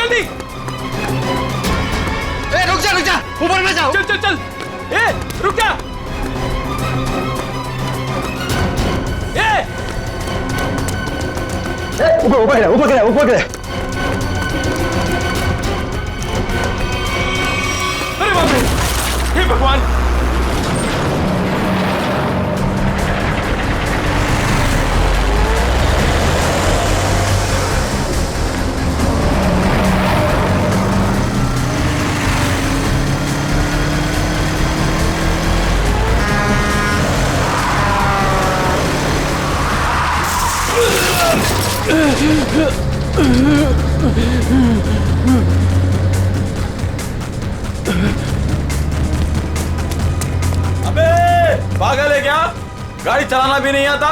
जल्दी। रुक जा, ऊपर में जाओ। चल चल चल। रुक जा। ऊपर गिरा। अरे बाप रे, हे भगवान। अबे पागल है क्या? गाड़ी चलाना भी नहीं आता?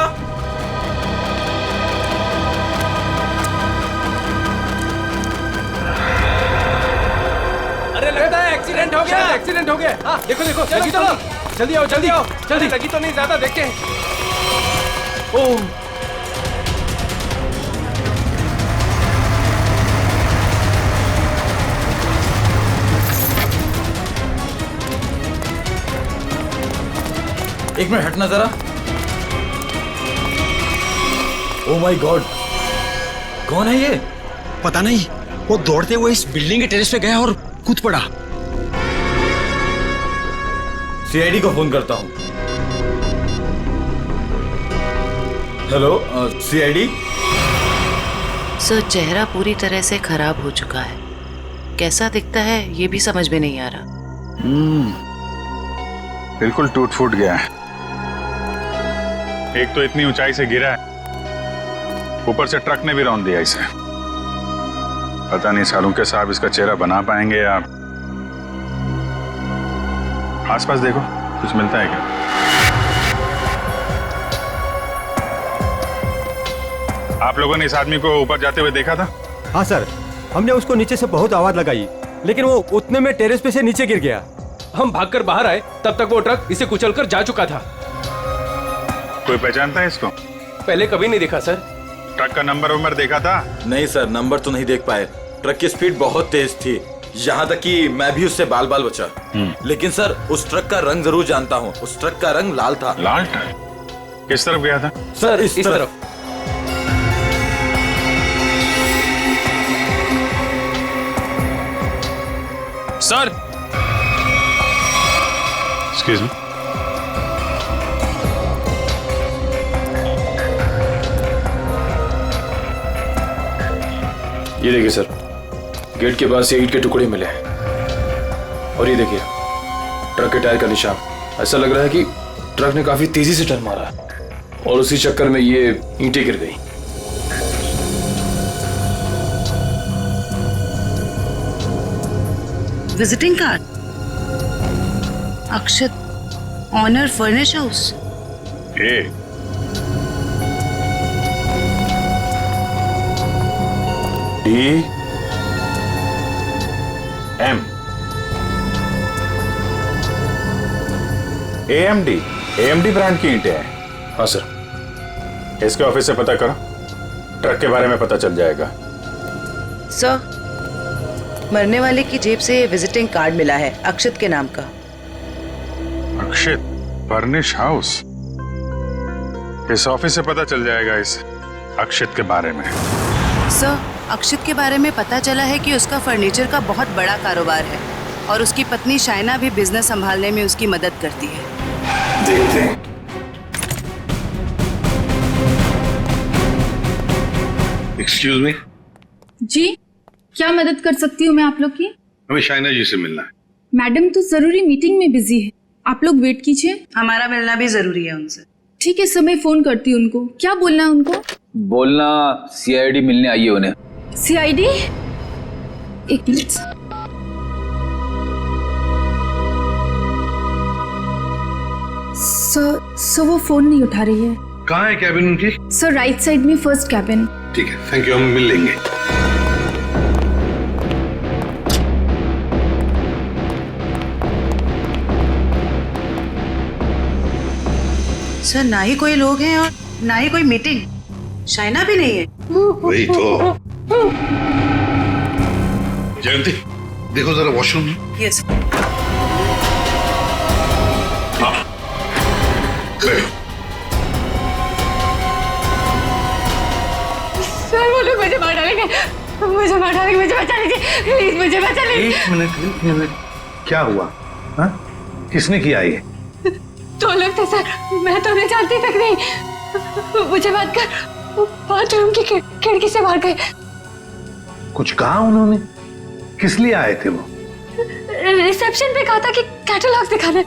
अरे लगता है एक्सीडेंट हो गया। एक्सीडेंट हो गया। हाँ देखो देखो, जल्दी चलो, जल्दी आओ, जल्दी आओ, जल्दी। लगी तो नहीं ज्यादा, देखते हैं। ओह एक मिनट हटना जरा। ओह माय गॉड, कौन है ये? पता नहीं, वो दौड़ते हुए इस बिल्डिंग के टेरेस पे गया और कूद पड़ा। सीआईडी को फोन करता हूं। Hello CID. सर, चेहरा पूरी तरह से खराब हो चुका है। कैसा दिखता है ये भी समझ में नहीं आ रहा। बिल्कुल टूट फूट गया है। एक तो इतनी ऊंचाई से गिरा है, ऊपर से ट्रक ने भी रौंद दिया इसे। पता नहीं सालूके साहब इसका चेहरा बना पाएंगे या। आसपास देखो, कुछ मिलता है क्या? आप लोगों ने इस आदमी को ऊपर जाते हुए देखा था? हाँ सर, हमने उसको नीचे से बहुत आवाज लगाई, लेकिन वो उतने में टेरेस पे से नीचे गिर गया। हम भागकर बाहर आए, तब तक वो ट्रक इसे कुचलकर जा चुका था। कोई पहचानता है इसको? पहले कभी नहीं देखा सर। ट्रक का नंबर देखा था? नहीं सर, नंबर तो नहीं देख पाए। ट्रक की स्पीड बहुत तेज थी, यहाँ तक कि मैं भी उससे बाल बाल बचा। लेकिन सर, उस ट्रक का रंग जरूर जानता हूँ। उस ट्रक का रंग लाल था। लाल ट्रक? किस तरफ गया था? सर इस तरफ। Sir excuse me. ये देखिए सर, गेट के पास ये ईंट के टुकड़े मिले हैं। और ये देखिए ट्रक के टायर का निशान। ऐसा लग रहा है कि ट्रक ने काफी तेजी से टर्न मारा और उसी चक्कर में ये ईंटें गिर गई। Visiting card, Akshat, owner furnish house. DMA AMD brand की ईंटें हैं। हाँ सर। इसके ऑफिस से पता करो, ट्रक के बारे में पता चल जाएगा। सर, मरने वाले की जेब से विजिटिंग कार्ड मिला है, अक्षत के नाम का। अक्षित फर्निश हाउस? इस ऑफिस से पता चल जाएगा इस अक्षित के बारे में। सर, अक्षित के बारे में पता चला है कि उसका फर्नीचर का बहुत बड़ा कारोबार है और उसकी पत्नी शाइना भी बिजनेस संभालने में उसकी मदद करती है। देखते हैं। Excuse me. जी, क्या मदद कर सकती हूँ मैं आप लोग की? हमें शाइना जी से मिलना है। मैडम तो जरूरी मीटिंग में बिजी है, आप लोग वेट कीजिए। हमारा मिलना भी जरूरी है उनसे। ठीक है सर, मैं फोन करती हूँ उनको। क्या बोलना है उनको? बोलना सीआईडी मिलने आई है उन्हें। सीआईडी? एक मिनट। सर वो फोन नहीं उठा रही है। कहाँ है कैबिन उनकी? सर राइट साइड में फर्स्ट कैबिन। ठीक है, थैंक यू, हम मिल लेंगे। सर, ना ही कोई लोग हैं और ना ही कोई मीटिंग। शाइना भी नहीं है। वही तो। जयंती देखो जरा वॉशरूम में। यस हाँ बैठो। सर वो लोग मुझे मार डालेंगे, मुझे मार डालेंगे, मुझे बचा लीजिए प्लीज, मुझे बचा लीजिए। एक मिनट क्या हुआ? हाँ किसने किया ये? दो लोग थे सर, मैं तो उन्हें जानती तक नहीं। मुझे बात कर बाथरूम की खिड़की से मार गए। कुछ कहा उन्होंने? किस लिए आए थे वो? रिसेप्शन पे कहा था कि कैटलॉग्स दिखाना,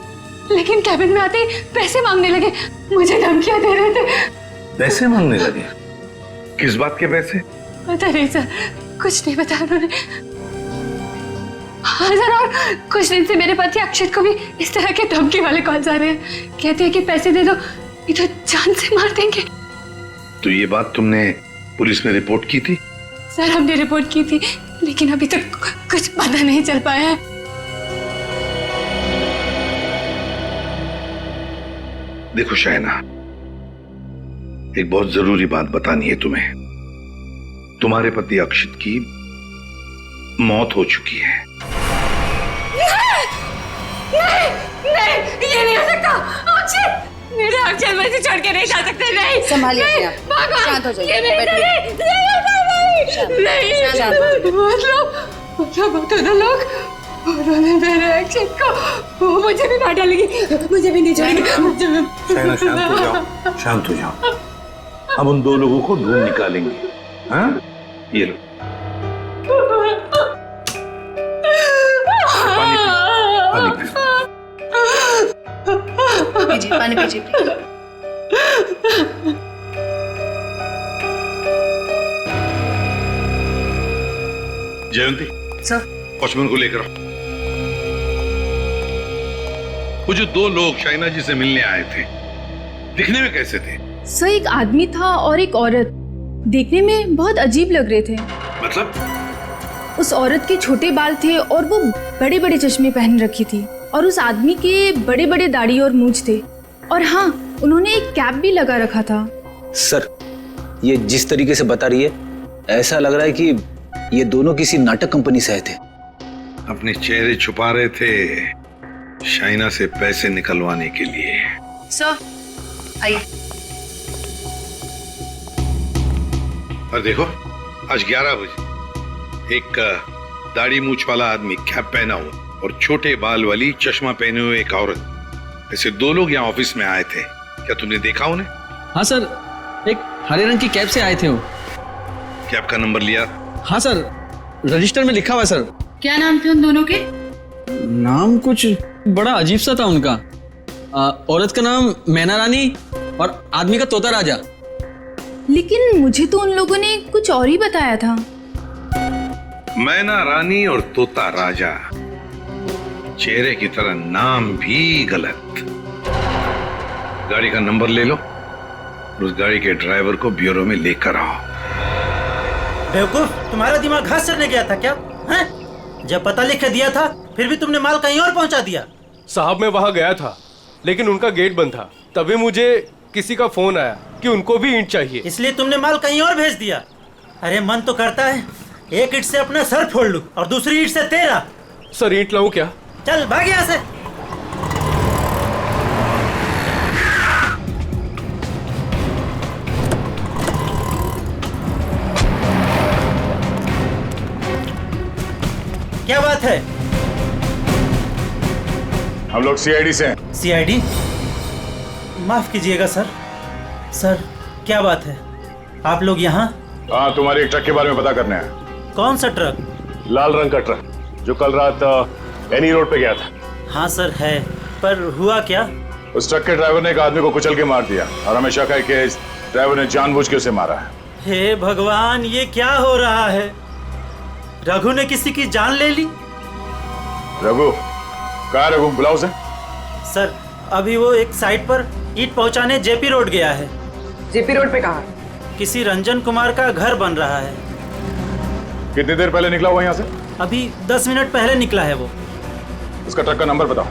लेकिन कैबिन में आते ही पैसे मांगने लगे, मुझे धमकियां दे रहे थे। पैसे मांगने लगे? किस बात के पैसे? पता नहीं सर, कुछ नहीं बताया उन्होंने। हाँ सर, और कुछ दिन से मेरे पति अक्षत को भी इस तरह के धमकी वाले कॉल्स आ रहे हैं। कहते हैं कि पैसे दे दो नहीं तो जान से मार देंगे। तो ये बात तुमने पुलिस में रिपोर्ट की थी? सर हमने रिपोर्ट की थी, लेकिन अभी तक कुछ पता नहीं चल पाया है। देखो शायना, एक बहुत जरूरी बात बतानी है तुम्हें। तुम्हारे पति अक्षित की मौत हो चुकी है। नहीं, नहीं, ये नहीं हो सकता। अक्षत, मेरे अक्षत मुझे छोड़ के नहीं जा सकते। नहीं, संभालिए नहीं, अपने आप। भगवान, शांत हो जाइए, ये नहीं, बैठिए। नहीं, शांत हो जाइए। मतलब दोनों लोग, उन्होंने मेरे अक्षत को, वो मुझे भी मार डालेंगे, मुझे भी नहीं छोड़ेंगे, मुझे भी। शायना शांत हो जाओ, शांत हो जाओ। हम उन दो लोगों को ढूंढ निकालेंगे। हाँ ये लो पानी पी। पीजिए, पानी पीजिए प्लीज। जयंती सर वॉचमैन को लेकर आओ। वो जो दो लोग शाइना जी से मिलने आए थे, दिखने में कैसे थे? सर एक आदमी था और एक औरत, देखने में बहुत अजीब लग रहे थे। मतलब? उस औरत के छोटे बाल थे और वो बड़े बड़े चश्मे पहन रखी थी, और उस आदमी के बड़े बड़े दाढ़ी और मूंछ थे, और हाँ उन्होंने एक कैप भी लगा रखा था। सर ये जिस तरीके से बता रही है, ऐसा लग रहा है कि ये दोनों किसी नाटक कंपनी से आए थे। अपने चेहरे छुपा रहे थे शाइना से पैसे निकलवाने के लिए। सर आइए। और देखो आज 11 बजे एक दाढ़ी मूछ वाला आदमी कैप पहना हुआ और छोटे बाल वाली चश्मा पहने हुए एक औरत, ऐसे दो लोग यहाँ ऑफिस में आए थे। क्या तुमने देखा उन्हें? हाँ सर, एक हरे रंग की कैब से आए थे वो। कैब का नंबर लिया? हाँ सर, रजिस्टर में लिखा हुआ है सर। क्या नाम थे उन दोनों के? नाम कुछ बड़ा अजीब सा था उनका। औरत का नाम मैना रानी और आदमी का तोता राजा। लेकिन मुझे तो उन लोगों ने कुछ और ही बताया था। मैना रानी और तोता राजा, चेहरे की तरह नाम भी गलत। गाड़ी का नंबर ले लो और उस गाड़ी के ड्राइवर को ब्यूरो में लेकर आओ। बेवकूफ, तुम्हारा दिमाग घास चढ़ने गया था क्या? हैं? जब पता लिख के दिया था फिर भी तुमने माल कहीं और पहुंचा दिया। साहब मैं वहां गया था लेकिन उनका गेट बंद था, तभी मुझे किसी का फोन आया कि उनको भी ईंट चाहिए, इसलिए तुमने माल कहीं और भेज दिया। अरे मन तो करता है एक ईंट से अपना सर फोड़ लूं और दूसरी ईंट से तेरा। सर ईंट लाऊं क्या? चल भाग यहाँ से। क्या बात है? हम लोग सीआईडी से हैं। सीआईडी? माफ कीजिएगा सर। सर क्या बात है, आप लोग यहाँ? हाँ, तुम्हारे एक ट्रक के बारे में पता करना है। कौन सा ट्रक? लाल रंग का ट्रक जो कल रात एनी रोड पे गया था। हाँ सर है, पर हुआ क्या? उस ट्रक के ड्राइवर ने एक आदमी को कुचल के मार दिया और हमें शक है कि इस ड्राइवर ने जानबूझ के उसे मारा है। हे भगवान, ये क्या हो रहा है? रघु ने किसी की जान ले ली? रघु? कहाँ रघु? बुलाओ उसे। सर अभी वो एक साइट पर ईंट पहुंचाने जेपी रोड गया है। जेपी रोड पे कहाँ? किसी रंजन कुमार का घर बन रहा है। कितनी देर पहले निकला हुआ यहाँ से? अभी 10 मिनट पहले निकला है वो। उसका ट्रक का नंबर बताओ।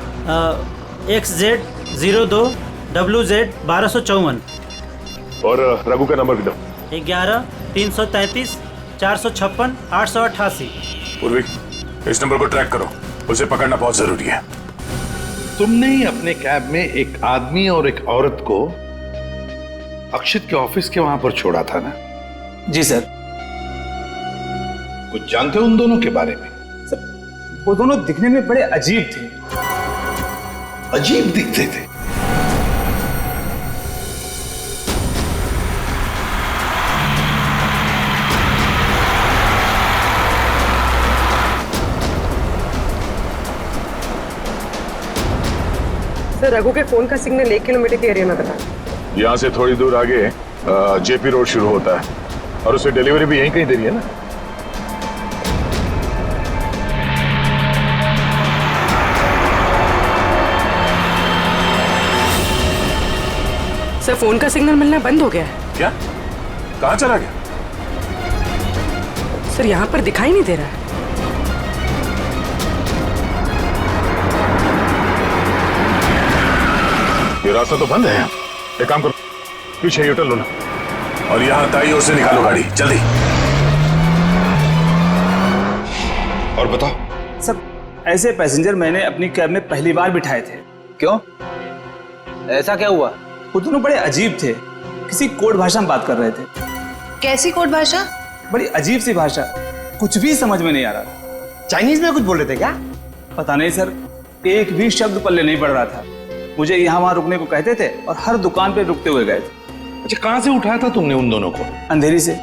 XZ02 WZ 1254। और रघु का नंबर भी दो। 11 333 456 888। पूर्वी इस नंबर को ट्रैक करो, उसे पकड़ना बहुत जरूरी है। तुमने ही अपने कैब में एक आदमी और एक औरत को अक्षित के ऑफिस के वहां पर छोड़ा था ना? जी सर। कुछ जानते हो उन दोनों के बारे में? सर, वो दोनों दिखने में बड़े अजीब थे। अजीब दिखते थे? सर, रघु के फोन का सिग्नल 1 किलोमीटर के एरिया में बता। यहाँ से थोड़ी दूर आगे जेपी रोड शुरू होता है और उसे डिलीवरी भी यहीं कहीं दे रही है ना। सर, फोन का सिग्नल मिलना बंद हो गया है। क्या? कहाँ चला गया? सर, यहाँ पर दिखाई नहीं दे रहा है। ये रास्ता तो बंद है। एक काम करो, पीछे यूटर्न लो ना और यहाँ दाईं ओर से निकालो गाड़ी, जल्दी। और बताओ। सब ऐसे पैसेंजर मैंने अपनी कैब में पहली बार बिठाए थे। क्यों? ऐसा क्या हुआ? वो दोनों बड़े अजीब थे, किसी कोड भाषा में बात कर रहे थे। कैसी कोड भाषा? बड़ी अजीब सी भाषा, कुछ भी समझ में नहीं आ रहा। चाइनीज में कुछ बोल रहे थे क्या? पता नहीं सर, एक भी शब्द पल्ले नहीं पड़ रहा था। मुझे यहाँ वहाँ रुकने को कहते थे और हर दुकान पे रुकते हुए गए थे। अच्छा, कहाँ से उठाया था तुमने उन दोनों को? अंधेरी से।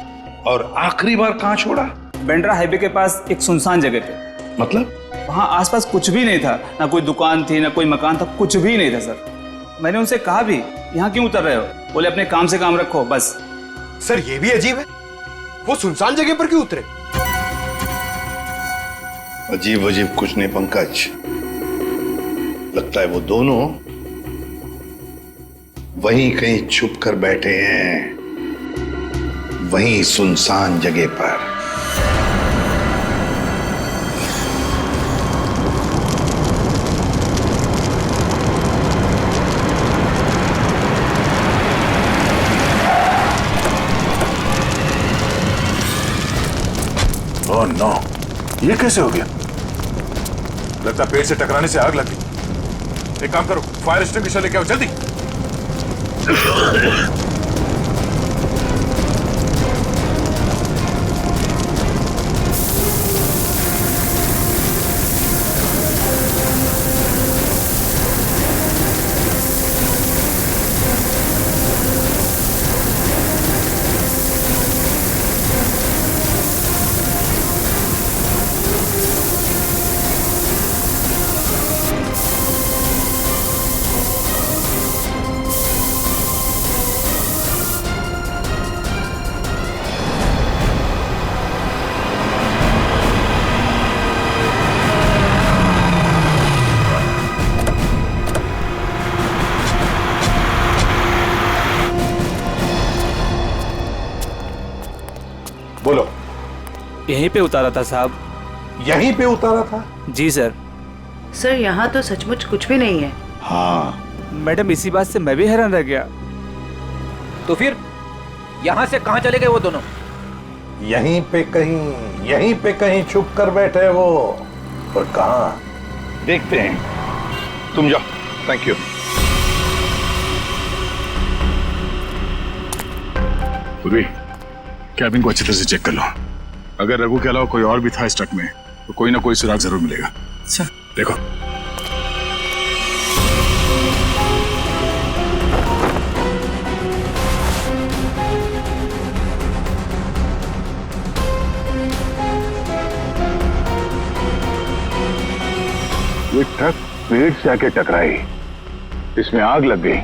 और आखिरी बार कहाँ छोड़ा? बेंड्रा हाईवे के पास एक सुनसान जगह पे। मतलब? वहाँ आसपास कुछ भी नहीं था, ना कोई दुकान थी ना कोई मकान था, कुछ भी नहीं था सर। मैंने उनसे कहा भी, यहाँ क्यों उतर रहे हो? बोले अपने काम से काम रखो बस। सर ये भी अजीब है, वो सुनसान जगह पर क्यों उतरे? अजीब अजीब कुछ नहीं पंकज, लगता है वो दोनों वहीं कहीं छुप कर बैठे हैं, वहीं सुनसान जगह पर। ओह नो, ये कैसे हो गया? लगता पेड़ से टकराने से आग लग गई। एक काम करो, फायर एक्सटिंग्विशर लेके आओ जल्दी। बोलो। यहीं पे उतारा था साहब। यहीं पे उतारा था? जी सर। सर, यहाँ तो सचमुच कुछ भी नहीं है। हाँ मैडम, इसी बात से मैं भी हैरान रह गया। तो फिर यहाँ से कहाँ चले गए वो दोनों? यहीं पे कहीं छुप कर बैठे वो। और कहाँ? देखते हैं, तुम जाओ। Thank you. पूर्वी, कैबिन को अच्छी तरह से चेक कर लो। अगर रघु के अलावा कोई और भी था इस ट्रक में तो कोई ना कोई सुराग जरूर मिलेगा। अच्छा देखो। ये ट्रक पेड़ से आके टकराई, इसमें आग लग गई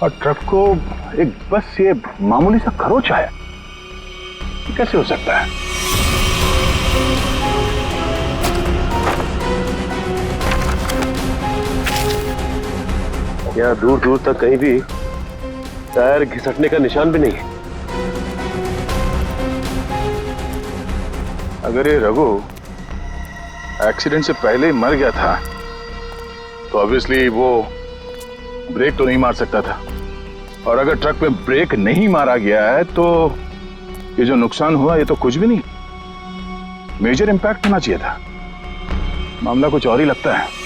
और ट्रक को एक बस ये मामूली सा खरोच आया। ये कैसे हो सकता है? यहाँ दूर दूर तक कहीं भी टायर घिसटने का निशान भी नहीं है। अगर ये रघु एक्सीडेंट से पहले ही मर गया था तो ऑब्वियसली वो ब्रेक तो नहीं मार सकता था, और अगर ट्रक में ब्रेक नहीं मारा गया है तो ये जो नुकसान हुआ ये तो कुछ भी नहीं। मेजर इम्पैक्ट होना चाहिए था। मामला कुछ और ही लगता है।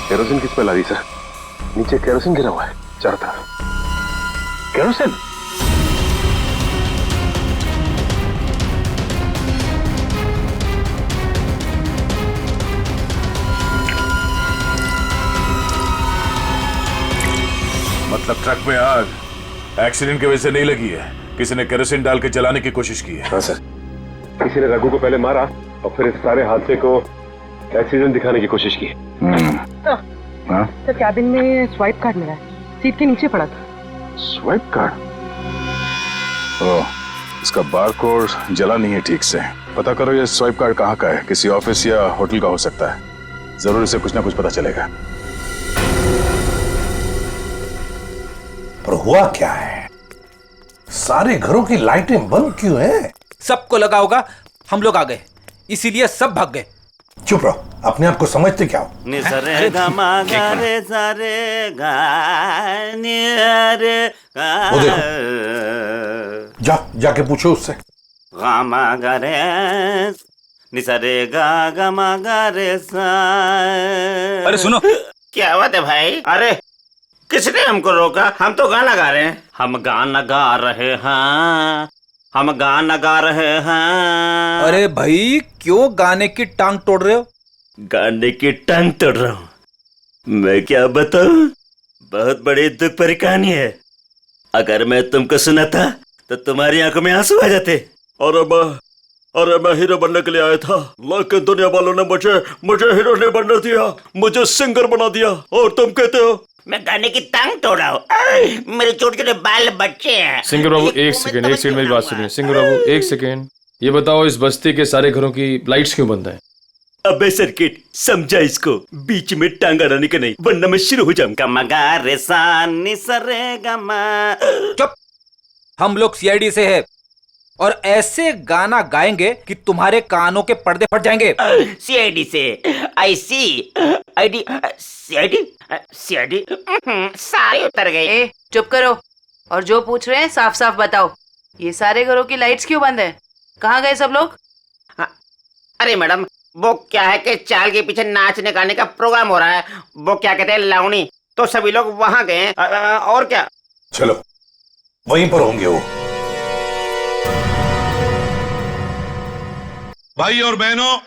केरोसिन किस पे ला दी सर? नीचे केरोसिन गिरा हुआ है चारों तरफ। केरोसिन? मतलब ट्रक में आग एक्सीडेंट की वजह से नहीं लगी है, किसी ने केरोसिन डाल के जलाने की कोशिश की है। हाँ सर, किसी ने रघु को पहले मारा और फिर इस सारे हादसे को एक्सीडेंट दिखाने की कोशिश की। तो कैबिन में स्वाइप कार्ड मिला है, सीट के नीचे पड़ा था। Swipe card? ओह, इसका बारकोड जला नहीं है ठीक से। पता करो ये स्वाइप कार्ड कहाँ का है, किसी ऑफिस या होटल का हो सकता है। जरूर इसे कुछ ना कुछ पता चलेगा। पर हुआ क्या है? सारे घरों की लाइटें बंद क्यों हैं? सबको लगा होगा हम लोग आ गए, इसीलिए सब भाग गए। चुप रहो, अपने आप को समझते क्या हो? वो देखो, जाके पूछो उससे। अरे सुनो, क्या बात है भाई? अरे किसने हमको रोका? हम तो गाना गा रहे हैं। हम गाना गा रहे हैं, हम गाना गा रहे हैं। अरे भाई क्यों गाने की टांग तोड़ रहे हो? गाने की टांग तोड़ रहा हूँ? मैं क्या बताऊं, बहुत बड़ी दुख भरी कहानी है। अगर मैं तुमको सुनाता तो तुम्हारी आंखों में आंसू आ जाते। अरे मैं हीरो बनने के लिए आया था, लेकिन दुनिया वालों ने मुझे हीरो नहीं बनने दिया, मुझे सिंगर बना दिया। और तुम कहते हो मैं गाने की टांग तोड़ रहा हूँ? मेरे छोटे छोटे बाल बच्चे हैं। सिंगर बाबू एक सेकंड मेरी बात सुनिए। सिंगर बाबू एक सेकंड, ये बताओ इस बस्ती के सारे घरों की लाइट्स क्यों बंद है? अबे सर्किट, समझा इसको, बीच में टांग अड़ाने का नहीं, वरना मैं शुरू हो जाऊंगा। मगा रे सा नि सा रे गा मा। चुप, हम लोग सीआईडी से है और ऐसे गाना गाएंगे कि तुम्हारे कानों के पर्दे फट जाएंगे। सीआईडी से? आई सी आईडी सीआईडी सीआईडी सारे उतर गए। चुप करो और जो पूछ रहे हैं साफ साफ बताओ। ये सारे घरों की लाइट्स क्यों बंद है? कहाँ गए सब लोग? अरे मैडम, वो क्या है कि चाल के पीछे नाचने गाने का प्रोग्राम हो रहा है, वो क्या कहते हैं लावणी, तो सभी लोग वहां गए। और क्या? चलो वहीं पर होंगे वो। भाई और बहनों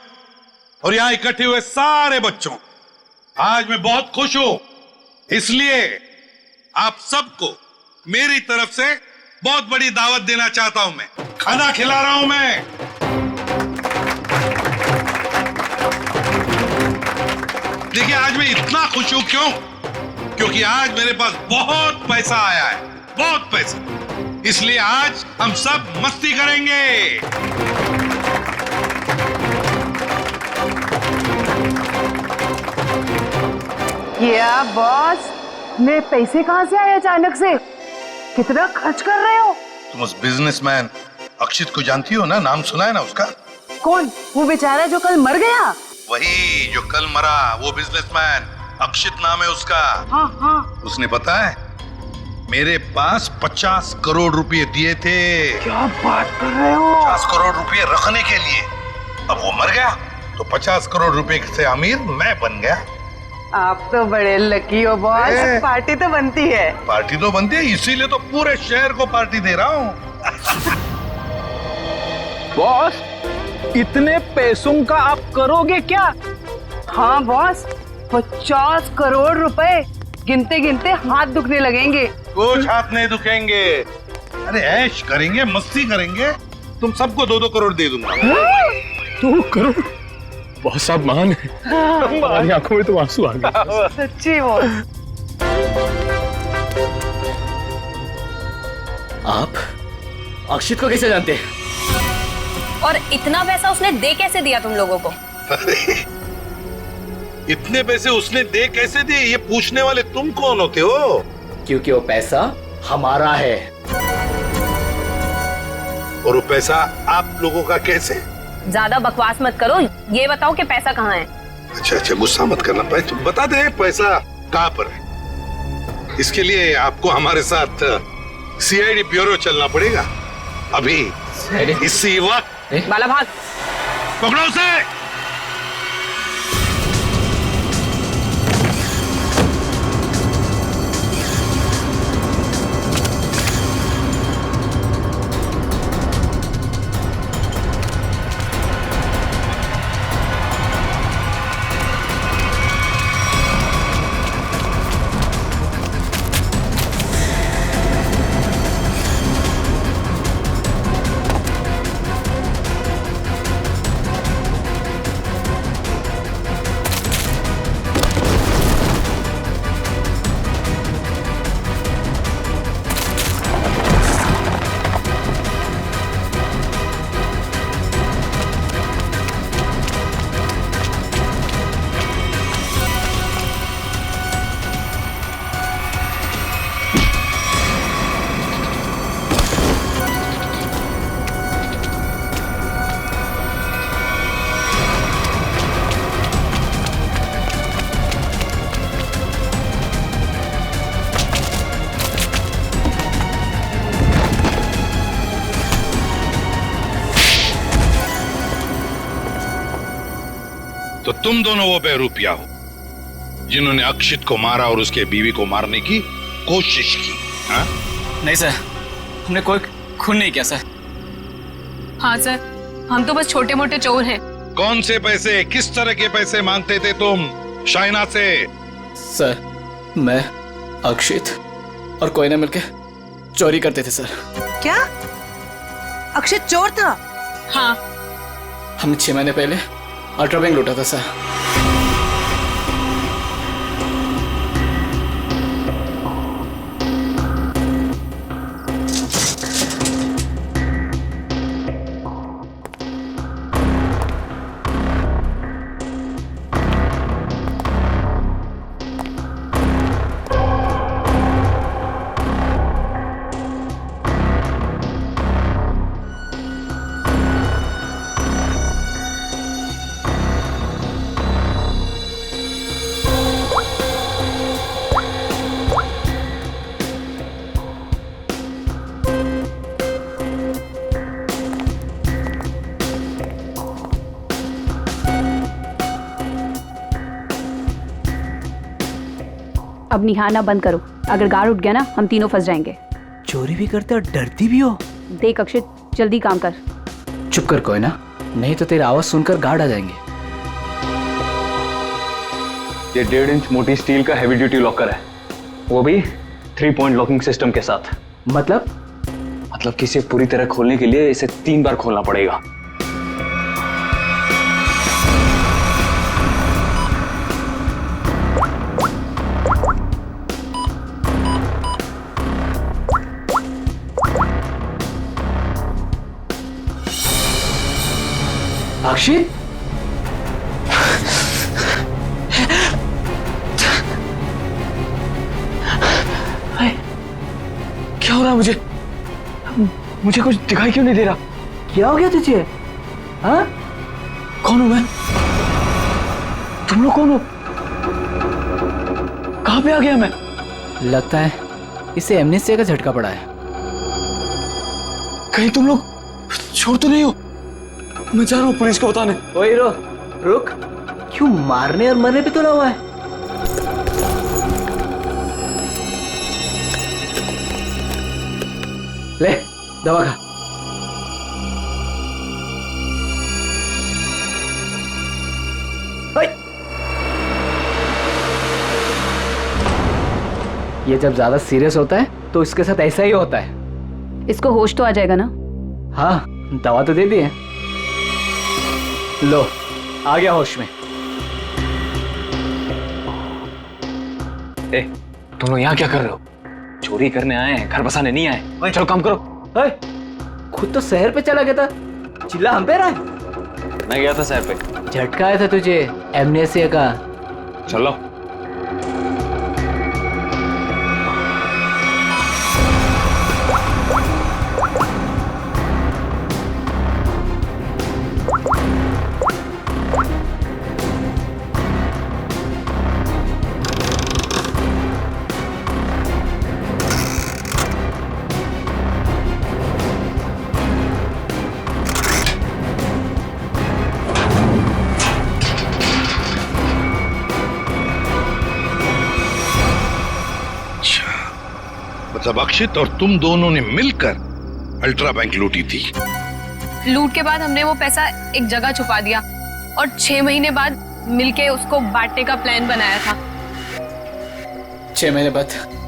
और यहाँ इकट्ठे हुए सारे बच्चों, आज मैं बहुत खुश हूं, इसलिए आप सबको मेरी तरफ से बहुत बड़ी दावत देना चाहता हूं। मैं खाना खिला रहा हूं। मैं देखिए, आज मैं इतना खुश हूं क्यों? क्योंकि आज मेरे पास बहुत पैसा आया है, बहुत पैसा। इसलिए आज हम सब मस्ती करेंगे। क्या बॉस, मेरे पैसे कहाँ से आए अचानक से? कितना खर्च कर रहे हो? तुम उस बिजनेसमैन अक्षित को जानती हो ना? नाम सुना है ना उसका? कौन? वो बेचारा जो कल मर गया? वही जो कल मरा, वो बिजनेसमैन अक्षित नाम है उसका। हाँ हाँ। उसने पता है मेरे पास 50 करोड़ रुपए दिए थे। क्या बात कर रहे हो? 50 करोड़ रुपए रखने के लिए। अब वो मर गया तो 50 करोड़ रुपए से अमीर मैं बन गया। आप तो बड़े लकी हो बॉस। पार्टी तो बनती है। पार्टी तो बनती है, इसीलिए तो पूरे शहर को पार्टी दे रहा हूँ। बॉस, इतने पैसों का आप करोगे क्या? हाँ बॉस, 50 करोड़ रुपए गिनते गिनते हाथ दुखने लगेंगे। कुछ हाथ नहीं दुखेंगे। अरे ऐश करेंगे, मस्ती करेंगे। तुम सबको 2-2 करोड़ दे दूंगा। 2 करोड़? बहुत साहब महान है। हमारी आंखों में तो आंसू आ गए। सच्ची वो। आप अक्षित को कैसे जानते हैं? और इतना पैसा उसने दे कैसे दिया तुम लोगों को? इतने पैसे उसने दे कैसे दिए, ये पूछने वाले तुम कौन होते हो? क्योंकि वो पैसा हमारा है। और वो पैसा आप लोगों का कैसे? ज्यादा बकवास मत करो, ये बताओ कि पैसा कहाँ है। अच्छा गुस्सा मत करना, तो बता दे पैसा कहाँ पर है। इसके लिए आपको हमारे साथ सीआईडी ब्यूरो चलना पड़ेगा अभी इसी वक्त। बाला भाग, पकड़ो उसे। तो तुम दोनों वो बेरूपिया हो जिन्होंने अक्षित को मारा और उसके बीवी को मारने की कोशिश की। हाँ? नहीं सर, हमने कोई खून नहीं किया सर। हाँ सर, हम तो बस छोटे मोटे चोर हैं। कौन से पैसे, किस तरह के पैसे मांगते थे तुम शाइना से? सर, मैं अक्षित और कोयना मिलके चोरी करते थे सर। क्या अक्षित चोर था? हाँ। हमने 6 महीने पहले अल्ट्रा बैंक लूटा था सर। अब निहारना बंद करो, अगर गार्ड उठ गया ना हम तीनों फंस जाएंगे। चोरी भी करते और डरती भी हो। देख अक्षित, जल्दी काम कर। चुप कर कोयना, नहीं तो तेरा आवाज सुनकर गार्ड आ जाएंगे। ये 1.5 इंच मोटी स्टील का हैवी ड्यूटी लॉकर है, वो भी 3 पॉइंट लॉकिंग सिस्टम के साथ। मतलब कि इसे पूरी तरह खोलने के लिए इसे 3 बार खोलना पड़ेगा। अक्षित, क्या हो रहा है मुझे कुछ दिखाई क्यों नहीं दे रहा? क्या हो गया तुझे? हाँ? कौन हूं मैं? तुम लोग कौन हो? कहां पे आ गया मैं? लगता है इसे एमनेस्टिया का झटका पड़ा है। कहीं तुम लोग छोड़ तो नहीं हो? मैं जा रहा हूँ पुलिस को बताने। ओए रुक, क्यों मारने और मरने पे तुला हुआ है? ले दवा खा। ये जब ज्यादा सीरियस होता है तो इसके साथ ऐसा ही होता है। इसको होश तो आ जाएगा ना? हाँ, दवा तो दे दी है। लो, आ गया होश में। तुम लोग यहाँ क्या कर रहे हो? चोरी करने आए हैं, घर बसाने नहीं आए। चलो काम करो। खुद तो शहर पे चला गया था, चिल्ला हम पे रहा है। मैं गया था शहर पे। झटका आया था तुझे एमनेस्टिया का। चलो। जब अक्षित और तुम दोनों ने मिलकर अल्ट्रा बैंक लूटी थी। लूट के बाद हमने वो पैसा एक जगह छुपा दिया और 6 महीने बाद मिलके उसको बांटने का प्लान बनाया था। 6 महीने बाद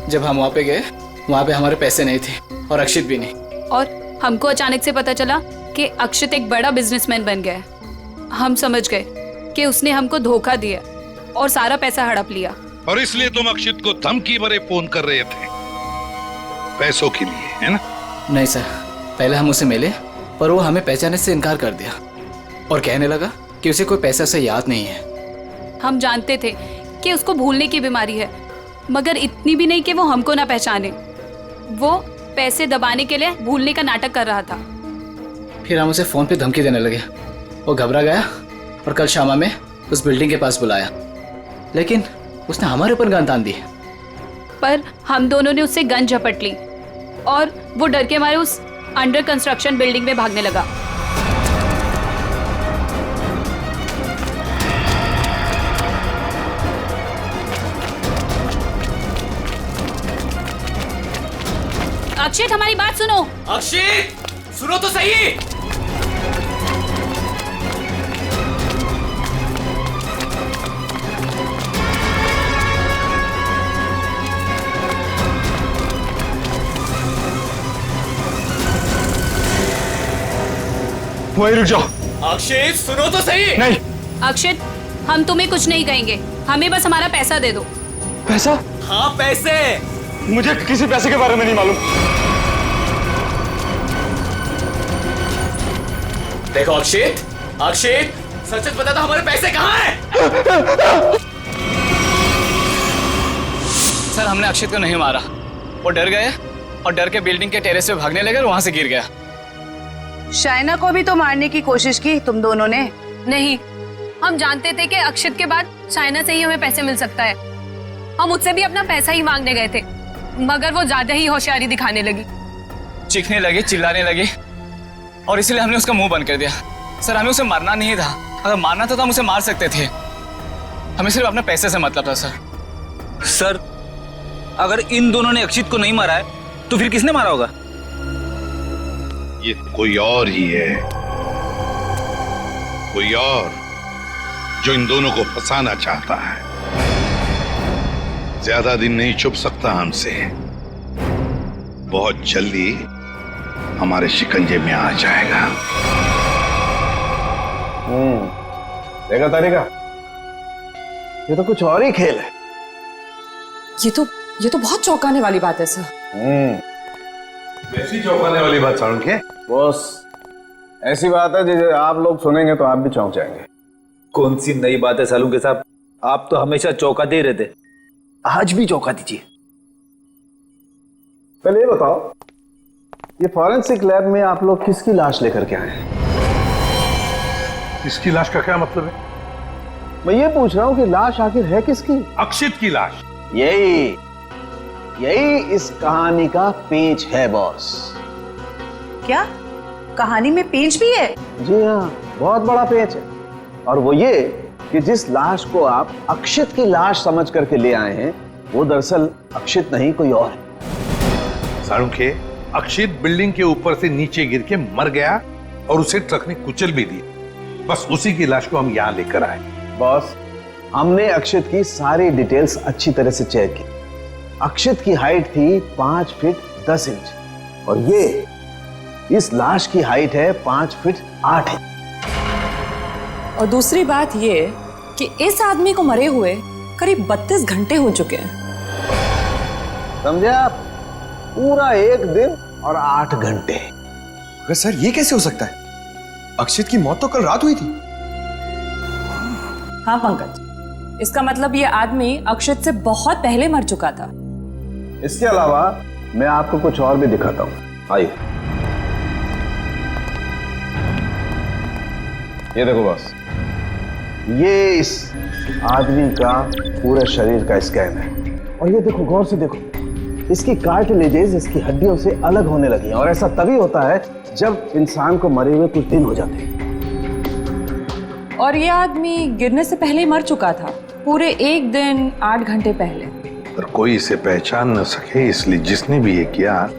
जब हम वहाँ पे गए, वहाँ पे हमारे पैसे नहीं थे और अक्षित भी नहीं। और हमको अचानक से पता चला कि अक्षित एक बड़ा बिजनेसमैन बन गया है। हम समझ गए कि उसने हमको धोखा दिया और सारा पैसा हड़प लिया। और इसलिए तुम अक्षित को धमकी भरे फोन कर रहे थे पैसों के लिए, है ना? नहीं सर, पहले हम उसे मिले पर वो हमें पहचानने से इनकार कर दिया और कहने लगा कि उसे कोई पैसा से याद नहीं है। हम जानते थे कि उसको भूलने की बीमारी है, मगर इतनी भी नहीं कि वो हमको ना पहचाने। वो पैसे दबाने के लिए भूलने का नाटक कर रहा था। फिर हम उसे फोन पे धमकी देने लगे। वो घबरा गया और कल शामा में उस बिल्डिंग के पास बुलाया, लेकिन उसने हमारे ऊपर गन तान दी। पर हम दोनों ने उससे गन झपट ली और वो डर के मारे उस अंडर कंस्ट्रक्शन बिल्डिंग में भागने लगा। अक्षित, हमारी बात सुनो। अक्षित, सुनो तो सही। वहीं रुक जाओ। अक्षित, सुनो तो सही। नहीं। अक्षित, हम तुम्हें कुछ नहीं कहेंगे, हमें बस हमारा पैसा दे दो। पैसा? हाँ, पैसे। मुझे किसी पैसे के बारे में नहीं मालूम। देखो अक्षित, अक्षित, सच सच बता दो हमारे पैसे कहाँ हैं? सर, हमने अक्षित को नहीं मारा। वो डर गए और डर के बिल्डिंग के टेरेस पे भागने लगे और वहां से गिर गया। शाइना को भी तो मारने की कोशिश की तुम दोनों ने? नहीं, हम जानते थे कि अक्षित के बाद शाइना से ही हमें पैसे मिल सकता है। हम उससे भी अपना पैसा ही मांगने गए थे, मगर वो ज्यादा ही होशियारी दिखाने लगी। चीखने लगी, चिल्लाने लगी और इसलिए हमने उसका मुंह बंद कर दिया। सर, हमें उसे मारना नहीं था। अगर मारना था तो हम उसे मार सकते थे। हमें सिर्फ अपने पैसे से मतलब था। सर, अगर इन दोनों ने अक्षित को नहीं मारा है तो फिर किसने मारा होगा? ये कोई और ही है, कोई और जो इन दोनों को फंसाना चाहता है। ज्यादा दिन नहीं छुप सकता हमसे, बहुत जल्दी हमारे शिकंजे में आ जाएगा। देखा तारिका, ये तो कुछ और ही खेल है। ये तो बहुत चौंकाने वाली बात है सर। ऐसी चौंकाने वाली बात सारुण के? बॉस, ऐसी बात है जिसे आप लोग सुनेंगे तो आप भी चौंक जाएंगे। कौन सी नई बात है सालू के साहब? आप तो हमेशा चौंकाते ही रहते, आज भी चौंका दीजिए। पहले ये बताओ, ये फॉरेंसिक लैब में आप लोग किसकी लाश लेकर के आए हैं? इसकी लाश का क्या मतलब है? मैं ये पूछ रहा हूं कि लाश आखिर है किसकी? अक्षित की लाश। यही इस कहानी का पेच है बॉस। क्या कहानी में पेच भी है? जी हाँ, बहुत बड़ा पेच है। और वो ये कि जिस लाश को आप अक्षित की लाश समझ करके ले आए हैं, वो दरअसल अक्षित नहीं, कोई और है। सारुण के, अक्षित बिल्डिंग के ऊपर से नीचे गिर के मर गया और उसे ट्रक ने कुचल भी दिया। बस उसी की लाश को हम यहाँ लेकर आए। बॉस, हमने अक्षित की सारी डिटेल्स अच्छी तरह से चेक की। अक्षित की हाइट थी 5 फीट 10 इंच और ये इस लाश की हाइट है 5 फीट 8 इंच। और दूसरी बात ये कि इस आदमी को मरे हुए करीब 32 घंटे हो चुके हैं। समझे आप? पूरा 1 दिन और 8 घंटे। अगर सर, ये कैसे हो सकता है? अक्षित की मौत तो कल रात हुई थी। हाँ पंकज, इसका मतलब ये आदमी अक्षित से बहुत पहले मर चुका था। इसके अलावा मैं आपको कुछ और भी दिखाता हूं। आइए, ये देखो बॉस, ये इस आदमी का पूरे शरीर का स्कैन है। और ये देखो, गौर से देखो, इसकी कार्टिलेजेस इसकी हड्डियों से अलग होने लगी हैं। और ऐसा तभी होता है जब इंसान को मरे हुए कुछ दिन हो जाते हैं। और ये आदमी गिरने से पहले ही मर चुका था, पूरे 1 दिन 8 घंटे पहले। पर कोई इसे पहचान न सके, इसलिए जिसने भी ये किया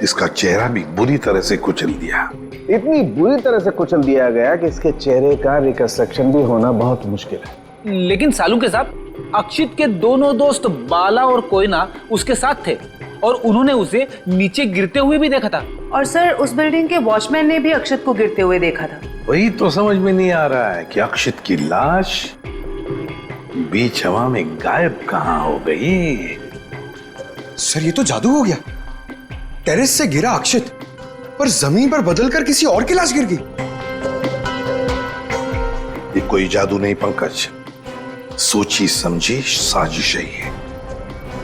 इसका चेहरा भी बुरी तरह से कुचल दिया। इतनी बुरी तरह से कुचल दिया गया कि इसके चेहरे का रिकंस्ट्रक्शन भी होना बहुत मुश्किल है। लेकिन सालू के साथ अक्षित के दोनों दोस्त बाला और कोयना उसके साथ थे और उन्होंने उसे नीचे गिरते हुए भी देखा था। और सर उस बिल्डिंग के वॉचमैन ने भी अक्षित को गिरते हुए देखा था। वही तो समझ में नहीं आ रहा है कि अक्षित की लाश बीच हवा में गायब कहां हो गई। सर ये तो जादू हो गया। टेरेस से गिरा अक्षित, पर जमीन पर बदलकर किसी और की लाश गिर गई। ये कोई जादू नहीं पंकज, सोची समझी साजिश है ये,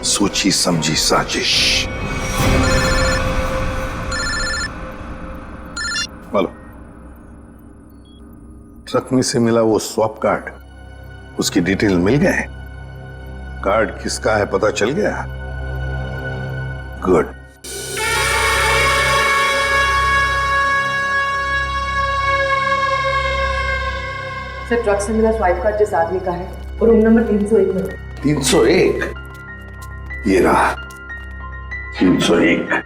सोची समझी साजिश। बोलो, ट्रक में से मिला वो स्वैप कार्ड, उसकी डिटेल मिल गए? कार्ड किसका है पता चल गया? गुड। सर ट्रक से मिला स्वाइप कार्ड जिस आदमी का है और रूम नंबर 301 में। 301? ये रहा 301।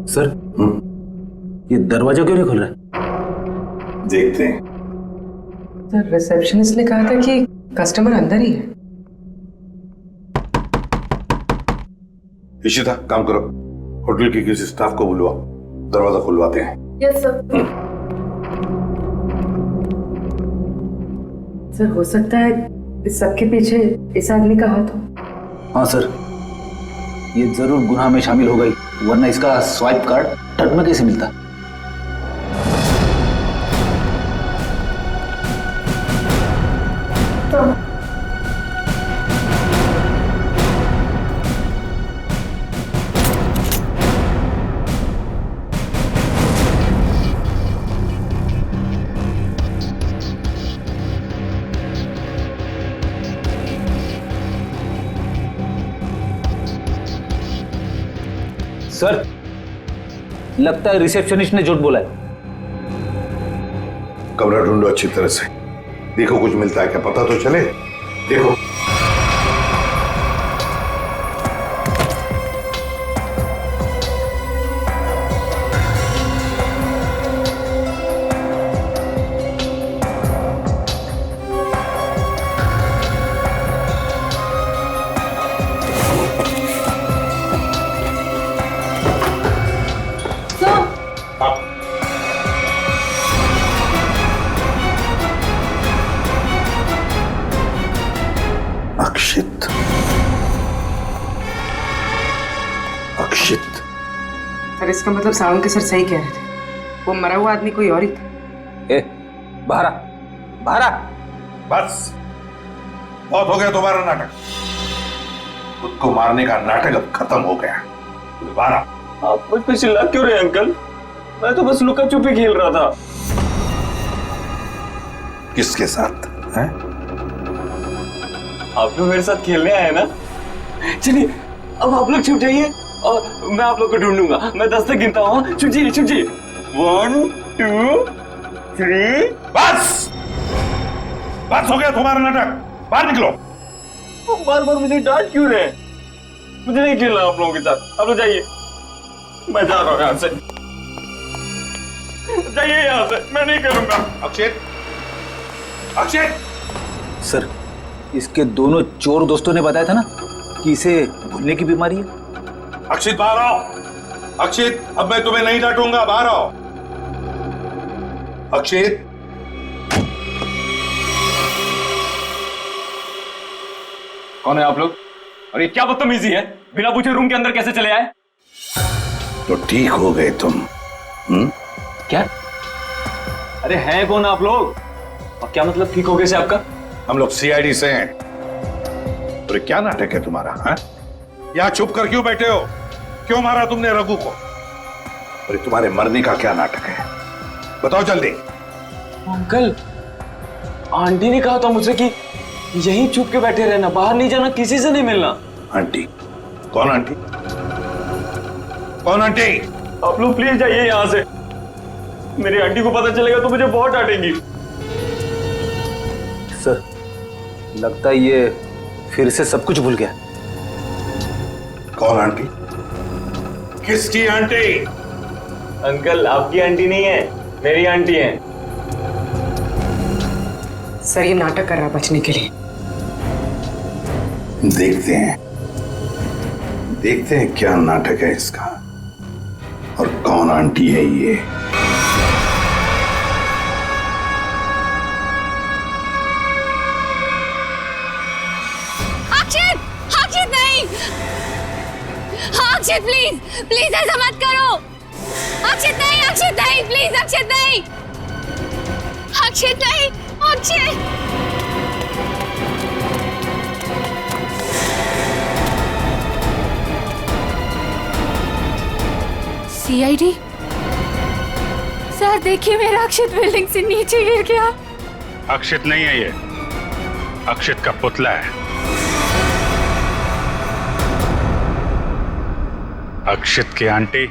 सर ये दरवाजा क्यों नहीं खुल रहा? देखते हैं। सर रिसेप्शनिस्ट ने कहा था कि कस्टमर अंदर ही है। इशिता काम करो, होटल के किसी स्टाफ को बुलवाओ, दरवाजा खुलवाते हैं। Yes sir. सर हो सकता है इस सबके पीछे इस आदमी का हाथ हो। हाँ सर, ये जरूर गुनाह में शामिल हो गई, वरना इसका स्वाइप कार्ड ट्रक में कैसे मिलता? सर लगता है रिसेप्शनिस्ट ने झूठ बोला है। कमरा ढूंढो अच्छी तरह से, देखो कुछ मिलता है क्या, पता तो चले। देखो अक्षित, अक्षित। सर इसका मतलब सावंत के सर सही कह रहे थे, वो मरा हुआ आदमी कोई और ही था। ए, बाहर बाहर। बस बहुत हो गया तुम्हारा नाटक, खुद को मारने का नाटक अब खत्म हो गया। बारह आप मुझ पे चिल्ला क्यों रहे अंकल? मैं तो बस लुका छुपी खेल रहा था। किसके साथ हैं? आप तो मेरे साथ खेलने आए ना। चलिए अब आप लोग छुप जाइए और मैं आप लोग को ढूंढूंगा। मैं 10 तक गिनता हूँ। छुप जाइए 1 2 3। बस बस हो गया तुम्हारा नाटक, बाहर निकलो। बार बार मुझे डांट क्यों रहे? मुझे नहीं खेलना आप लोगों के साथ। आप लोग जाइए, मैं जा रहा हूँ यहाँ से। जाइए यहाँ से, मैं नहीं करूंगा। अक्षित, अक्षित। सर इसके दोनों चोर दोस्तों ने बताया था ना कि इसे भूलने की बीमारी है। अक्षित बाहर आओ। अक्षित अब मैं तुम्हें नहीं डांटूंगा, बाहर आओ। अक्षित। कौन है आप लोग? और ये क्या बदतमीजी है? बिना पूछे रूम के अंदर कैसे चले आए? तो ठीक हो गए तुम। क्या? अरे हैं कौन आप लोग? और क्या मतलब ठीक हो गए से आपका? हम लोग सीआईडी से हैं। अरे क्या नाटक है तुम्हारा? हैं? यहाँ छुप कर क्यों बैठे हो? क्यों मारा तुमने रघु को? अरे तुम्हारे मरने का क्या नाटक है, बताओ जल्दी। अंकल, आंटी ने कहा था मुझसे कि यहीं छुप के बैठे रहना, बाहर नहीं जाना, किसी से नहीं मिलना। आंटी? कौन आंटी? कौन आंटी? आप लोग प्लीज जाइए यहाँ से। मेरी आंटी को पता चलेगा तो मुझे बहुत डांटेंगी। सर, लगता है ये फिर से सब कुछ भूल गया। कौन आंटी? किसकी आंटी? अंकल, आपकी आंटी नहीं है, मेरी आंटी है। सर ये नाटक कर रहा है बचने के लिए। देखते हैं क्या नाटक है इसका और कौन आंटी है ये। अक्षित, अक्षित नहीं, अक्षित प्लीज, प्लीज ऐसा मत करो। अक्षित नहीं, अक्षित नहीं, प्लीज अक्षित नहीं, अक्षित नहीं, अक्षित। सीआईडी सर, देखिए मेरा अक्षित बिल्डिंग से नीचे गिर गया। अक्षित नहीं है ये, अक्षित का पुतला है। अक्षित की आंटी,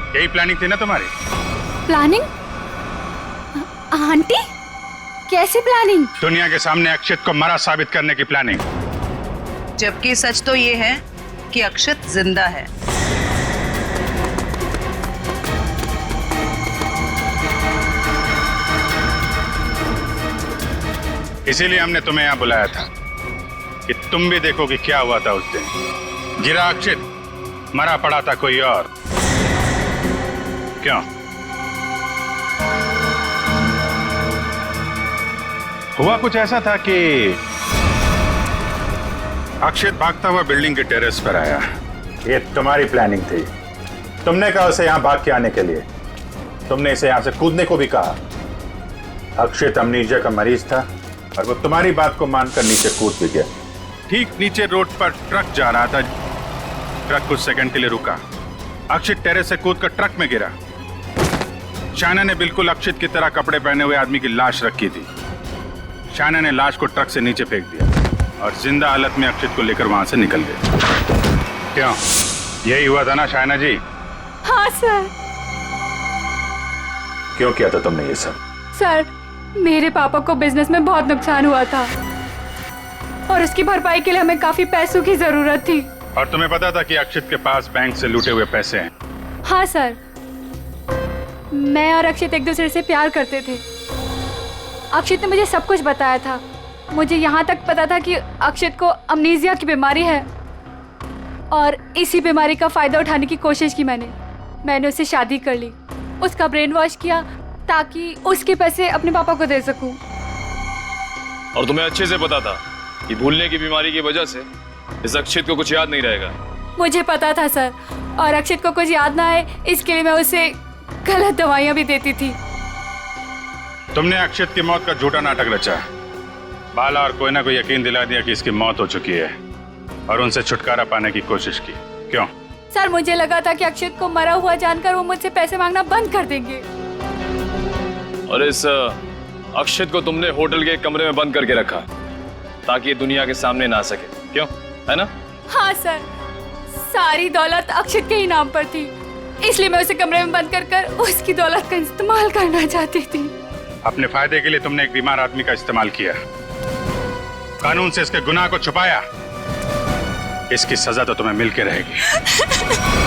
यही प्लानिंग थी ना तुम्हारी? प्लानिंग? आंटी? कैसे प्लानिंग? दुनिया के सामने अक्षित को मरा साबित करने की प्लानिंग। जबकि सच तो ये है कि अक्षित जिंदा है। इसीलिए हमने तुम्हें यहां बुलाया था कि तुम भी देखो कि क्या हुआ था उस दिन। गिरा अक्षित, मरा पड़ा था कोई और। क्यों? हुआ कुछ ऐसा था कि अक्षित भागता हुआ बिल्डिंग के टेरेस पर आया। ये तुम्हारी प्लानिंग थी। तुमने कहा उसे यहां भाग के आने के लिए। तुमने इसे यहां से कूदने को भी कहा। अक्षित अमनीजिया का मरीज था और वो तुम्हारी बात को मानकर नीचे कूद भी गया। ठीक नीचे रोड पर ट्रक जा रहा था। ट्रक कुछ सेकंड के लिए रुका। अक्षित टेरेस से कूदकर ट्रक में गिरा। शायना ने बिल्कुल अक्षित की तरह कपड़े पहने हुए आदमी की लाश रखी थी। शायना ने लाश को ट्रक से नीचे फेंक दिया और जिंदा हालत में अक्षित को लेकर वहां से निकल गई। क्यों? यही हुआ था ना शायना जी? हाँ सर। क्यों किया था तुमने ये सब? सर, मेरे पापा को बिजनेस में बहुत नुकसान हुआ था और उसकी भरपाई के लिए हमें काफी पैसों की जरूरत थी। और तुम्हें पता था कि अक्षित के पास बैंक से लूटे हुए पैसे हैं? हाँ सर, मैं और अक्षित एक दूसरे से प्यार करते थे। अक्षित ने मुझे सब कुछ बताया था। मुझे यहाँ तक पता था कि अक्षित को अमनीजिया की बीमारी है और इसी बीमारी का फायदा उठाने की कोशिश की मैंने उससे शादी कर ली, उसका ब्रेन वॉश किया ताकि उसके पैसे अपने पापा को दे सकूं। और तुम्हें अच्छे से पता था कि भूलने की बीमारी की वजह से इस अक्षित को कुछ याद नहीं रहेगा। मुझे पता था सर, और अक्षित को कुछ याद ना आए इसके लिए मैं उसे गलत दवाइयां भी देती थी। तुमने अक्षित की मौत का झूठा नाटक रचा। बाला और कोई ना कोई यकीन दिला दिया कि इसकी मौत हो चुकी है और उनसे छुटकारा पाने की कोशिश की। क्यों? सर, मुझे लगा था कि अक्षित को मरा हुआ जानकर वो मुझसे पैसे मांगना बंद कर देंगे। और इस अक्षित को तुमने होटल के कमरे में बंद करके रखा ताकि ये दुनिया के सामने ना आ सके। क्यों? है ना? हाँ सर, सारी दौलत अक्षित के ही नाम पर थी, इसलिए मैं उसे कमरे में बंद कर उसकी दौलत का इस्तेमाल करना चाहती थी। अपने फायदे के लिए तुमने एक बीमार आदमी का इस्तेमाल किया, कानून से इसके गुनाह को छुपाया। इसकी सजा तो तुम्हें मिलके रहेगी।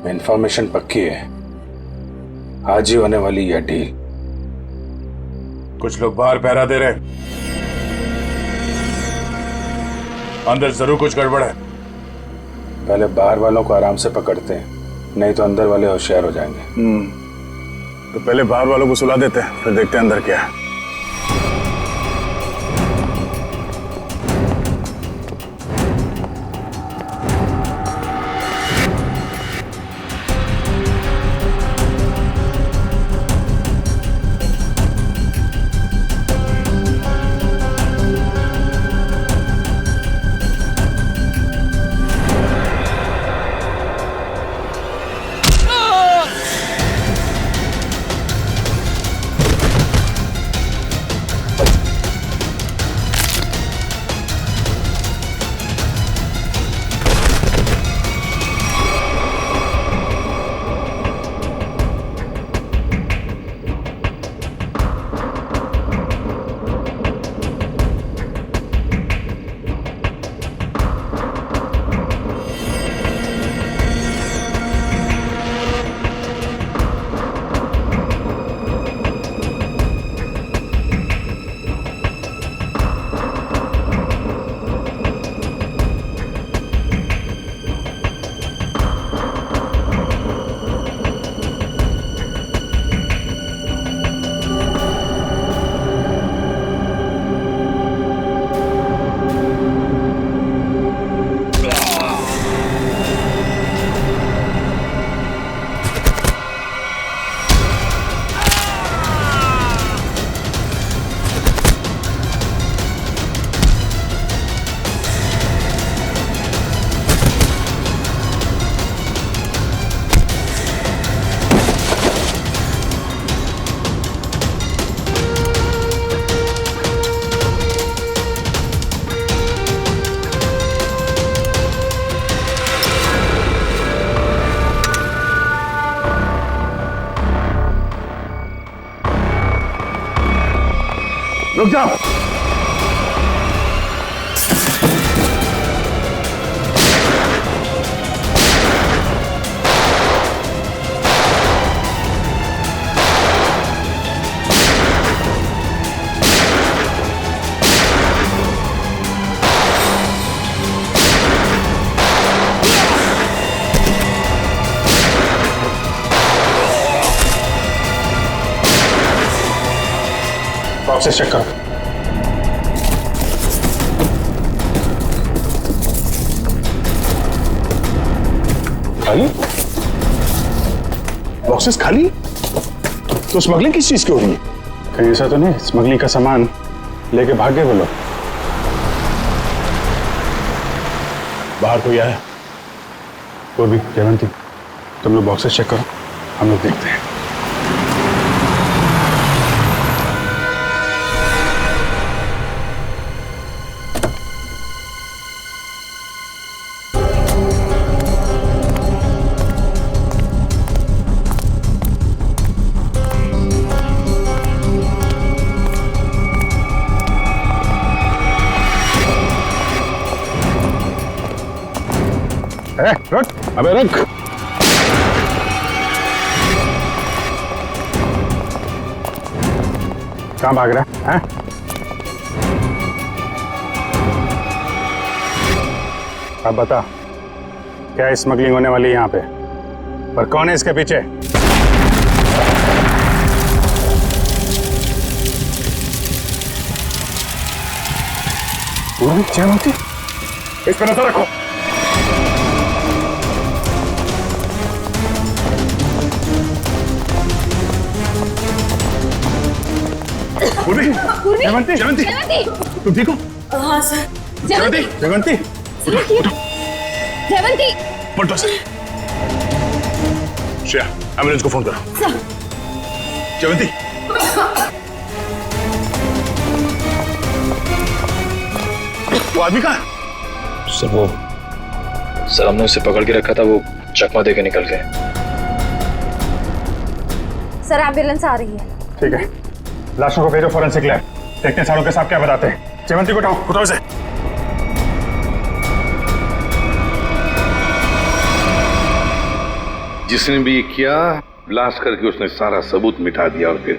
इन्फॉर्मेशन पक्की है, आज ही होने वाली यह डील। कुछ लोग बाहर पहरा दे रहे, अंदर जरूर कुछ गड़बड़ है। पहले बाहर वालों को आराम से पकड़ते हैं, नहीं तो अंदर वाले होशियार हो जाएंगे। तो पहले बाहर वालों को सुला देते हैं, फिर देखते हैं अंदर क्या है। रुक जाओ। बॉक्सेस चेक करो। खाली? बॉक्सेस खाली? तो स्मगलिंग किस चीज की हो रही है? कहीं ऐसा तो नहीं स्मगलिंग का सामान लेके भाग गए वो लोग? बाहर कोई आया? कोई भी? जयवंती, तुम लोग बॉक्सेस चेक करो, हम लोग देखते हैं। रख, अबे रख। कहाँ भाग रहा है? अब बता, क्या स्मगलिंग होने वाली है यहाँ पे? पर कौन है इसके पीछे? जयवंती, इस पर नजर रखो। जयवंती, जयवंती, तुम ठीक हो? हाँ सर। जयवंती, जयवंती, जयवंती, पलटो सर। श्रेया, एम्बुलेंस को फोन करो। सर। जयवंती, वो आदमी कहाँ? सर हमने उसे पकड़ के रखा था, वो चकमा देके निकल गए। सर एम्बुलेंस आ रही है। ठीक है, लाशों को भेजो फॉरेंसिक लैब, देखते हैं सालों के साथ क्या बताते हैं। जयवंती को उठाओ से। जिसने भी ये किया, ब्लास्ट करके उसने सारा सबूत मिटा दिया और फिर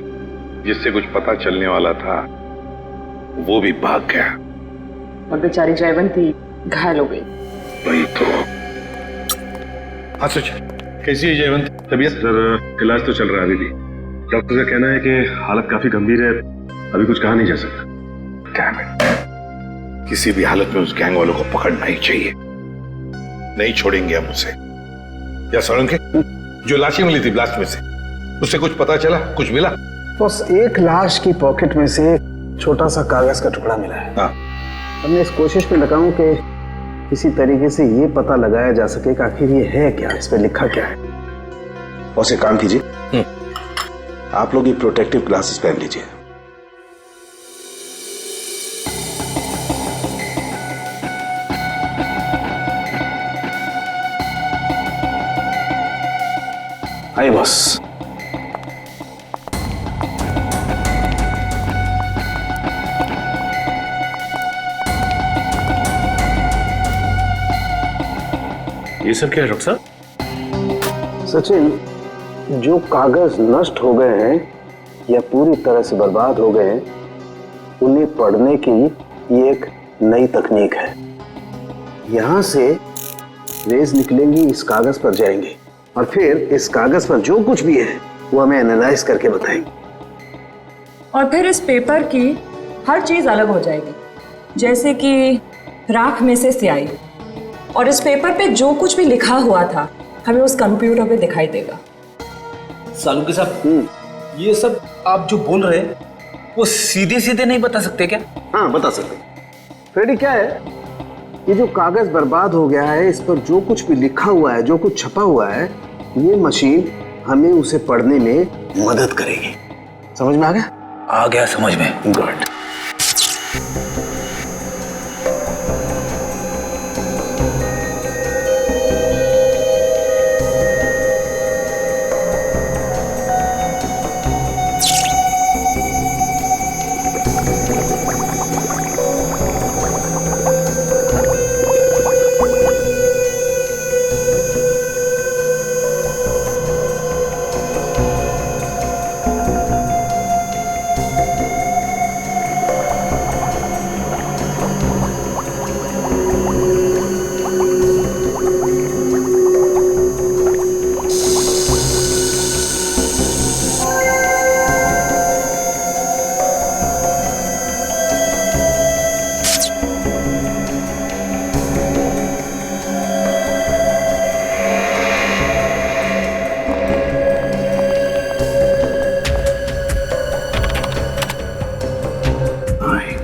जिससे कुछ पता चलने वाला था वो भी भाग गया और बेचारी जयवंती घायल हो गई। वही तो। हाँ सच, कैसी है जयवंती? तबीयत? सर इलाज तो चल रहा है अभी भी, डॉक्टर का कहना है कि हालत काफी गंभीर है, अभी कुछ कहा नहीं जा सकता। Damn it. किसी भी हालत में उस गैंग वालों को पकड़ना ही चाहिए, नहीं छोड़ेंगे हम उसे। या सोलंकी, जो लाशें मिली थी ब्लास्ट में से, उससे कुछ पता चला, कुछ मिला? बस एक लाश की पॉकेट में से छोटा सा कागज का टुकड़ा मिला है। हाँ। हमने इस कोशिश में लगा हूं कि किसी तरीके से ये पता लगाया जा सके कि आखिर ये है क्या, इस पे लिखा क्या है। बस एक काम कीजिए, आप लोग ये प्रोटेक्टिव ग्लासेस पहन लीजिए। आइए बस। ये सब क्या है डॉक्टर साहब? सचिन, जो कागज नष्ट हो गए हैं या पूरी तरह से बर्बाद हो गए हैं, उन्हें पढ़ने की ये एक नई तकनीक है। यहां से रेज निकलेंगी, इस कागज पर जाएंगे और फिर इस कागज पर जो कुछ भी है वो हमें एनालाइज करके बताएंगे। और फिर इस पेपर की हर चीज अलग हो जाएगी, जैसे कि राख में से स्याही। और इस पेपर पे जो कुछ भी लिखा हुआ था हमें उस कंप्यूटर पे दिखाई देगा। सालुंके साहब, ये सब आप जो बोल रहे हैं वो सीधे सीधे नहीं बता सकते क्या? हाँ, बता सकते। फ्रेडी, क्या है, ये जो कागज बर्बाद हो गया है, इस पर जो कुछ भी लिखा हुआ है, जो कुछ छपा हुआ है, ये मशीन हमें उसे पढ़ने में मदद करेगी। समझ में आ गया? आ गया समझ में। गुड।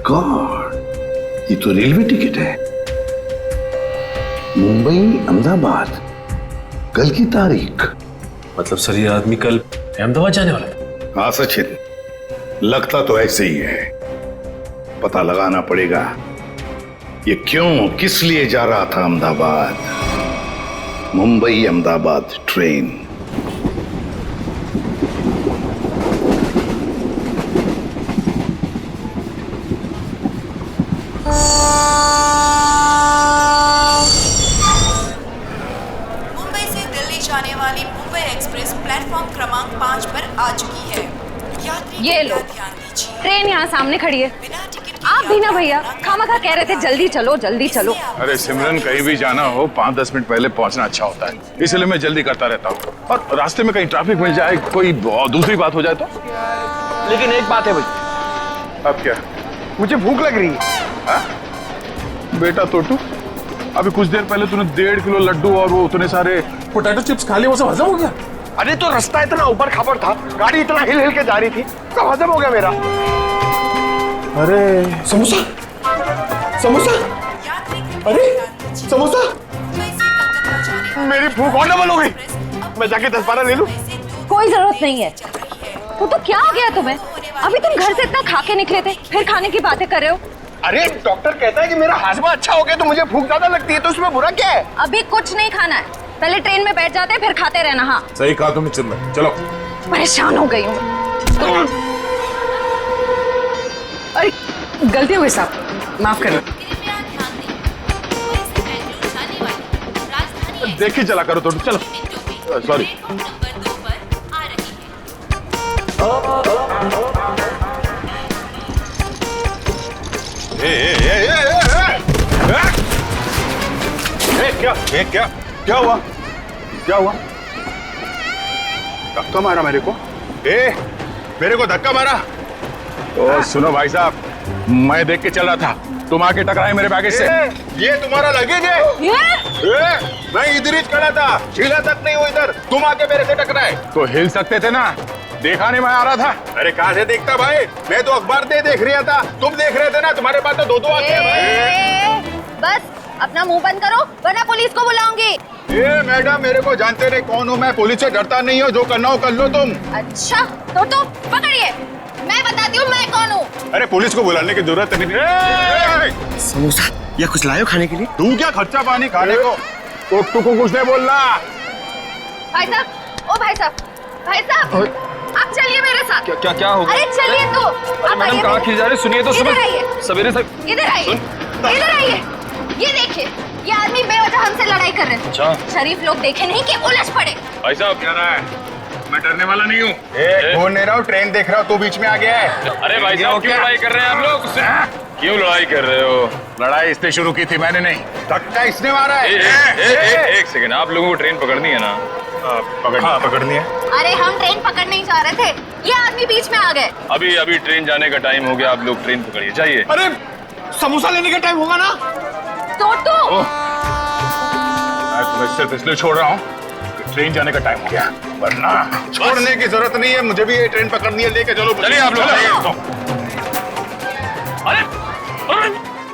गॉड, ये तो रेलवे टिकट है। मुंबई अहमदाबाद, कल की तारीख। मतलब सर ये आदमी कल अहमदाबाद जाने वाला था? हाँ सचिन, लगता तो ऐसे ही है। पता लगाना पड़ेगा ये क्यों, किस लिए जा रहा था अहमदाबाद। मुंबई अहमदाबाद ट्रेन। मुंबई से दिल्ली जाने वाली मुंबई एक्सप्रेस प्लेटफॉर्म क्रमांक 5 पर आ चुकी है। यात्री ये लो, ट्रेन यहाँ सामने खड़ी है। आप भी ना भैया, खामखा कह रहे थे जल्दी चलो जल्दी चलो। अरे सिमरन, कहीं भी जाना हो 5-10 मिनट पहले पहुंचना अच्छा होता है, इसलिए मैं जल्दी करता रहता हूँ। और रास्ते में कहीं ट्रैफिक मिल जाए, कोई दूसरी बात हो जाए तो। लेकिन एक बात है भाई। अब क्या? मुझे भूख लग रही है। हा? बेटा तोटू, अभी कुछ देर पहले तूने 1.5 किलो लड्डू और वो उतने सारे पोटैटो चिप्स खा लिए, वो सब हजम हो गया? अरे तो रास्ता इतना ऊपर खापर था, गाड़ी इतना हिल हिल के जा रही थी, सब हजम हो गया मेरा। अरे समोसा, समोसा, अरे समोसा, मेरी भूख और डबल हो गई। मैं जाके 10-12 ले लूं? कोई जरूरत नहीं है। वो तो क्या हो गया तुम्हें? अभी तुम घर से इतना खा के निकले थे, फिर खाने की बातें कर रहे हो। अरे डॉक्टर कहता है कि मेरा हाजमा अच्छा हो गया तो मुझे भूख ज्यादा लगती है, तो उसमें बुरा क्या है? अभी कुछ नहीं खाना है, पहले ट्रेन में बैठ जाते हैं फिर खाते रहना। हाँ सही कहा तुमने चिन्मय, चलो। परेशान हो गई हूँ। अरे गलती हो गई साहब, माफ करो। देख ही चला करो तो, चलो। सॉरी। क्या हुआ? क्या हुआ? धक्का मारा मेरे को? मेरे को धक्का मारा। तो सुनो भाई साहब, मैं देख के चल रहा था, तुम आके टकराए मेरे बैगेज से। ये तुम्हारा लगेज है? मैं इधर ही खड़ा था, हिला तक नहीं हुई इधर, तुम आके मेरे से टकराए। तो हिल सकते थे ना, देखा नहीं मैं आ रहा था। अरे कहाँ से देखता भाई, मैं तो अखबार देख रहा था, तुम देख रहे थे ना, तुम्हारे पास तो दो आंखें हैं भाई। बस अपना मुंह बंद करो वरना पुलिस को बुलाऊंगी। ए मैडम, मेरे को जानते नहीं कौन हूँ मैं, पुलिस से डरता नहीं हो, जो करना हो कर लो तुम। अच्छा तो पकड़िए, मैं बताती हूँ मैं कौन हूँ। अरे पुलिस को बुलाने की जरूरत नहीं। समोसा या कुछ लायो खाने के लिए? तू क्या खर्चा पानी खाने को, टोटू को कुछ नहीं बोलना। भाई साहब, ओ भाई साहब, आप चलिए मेरे साथ। क्या क्या हो गया? अरे चलिए तो। अरे मैडम कहाँ खींच जा रही, सुनिए तो सवेरे से। इधर आइए, ये देखिए, ये आदमी बेवजह हमसे लड़ाई कर रहे हैं। अच्छा। शरीफ लोग देखे नहीं कि उलझ पड़े। भाई साहब क्या रहा है, मैं डरने वाला नहीं हूँ। फोन ले रहा हूँ, ट्रेन देख रहा हूँ, तू बीच में आ गया है। अरे भाई साहब क्यों लड़ाई कर रहे हैं आप लोग? क्यों लड़ाई कर रहे हो? लड़ाई इसने शुरू की थी, मैंने नहीं। धक्का इसने मारा है। एक सेकंड, आप लोगों को ट्रेन पकड़नी है ना? पकड़नी है। अरे हम ट्रेन पकड़ने ही जा रहे थे, ये आदमी बीच में आ गए। अभी ट्रेन जाने का टाइम हो गया, आप लोग ट्रेन पकड़िए, जाइए। अरे समोसा लेने का टाइम होगा ना। तो मैं तुम्हें सिर्फ इसलिए छोड़ रहा हूँ कि ट्रेन जाने का टाइम हो गया, वरना छोड़ने की जरूरत नहीं है, मुझे भी ये ट्रेन पकड़नी है, लेके चलो। चलिए आप लोग।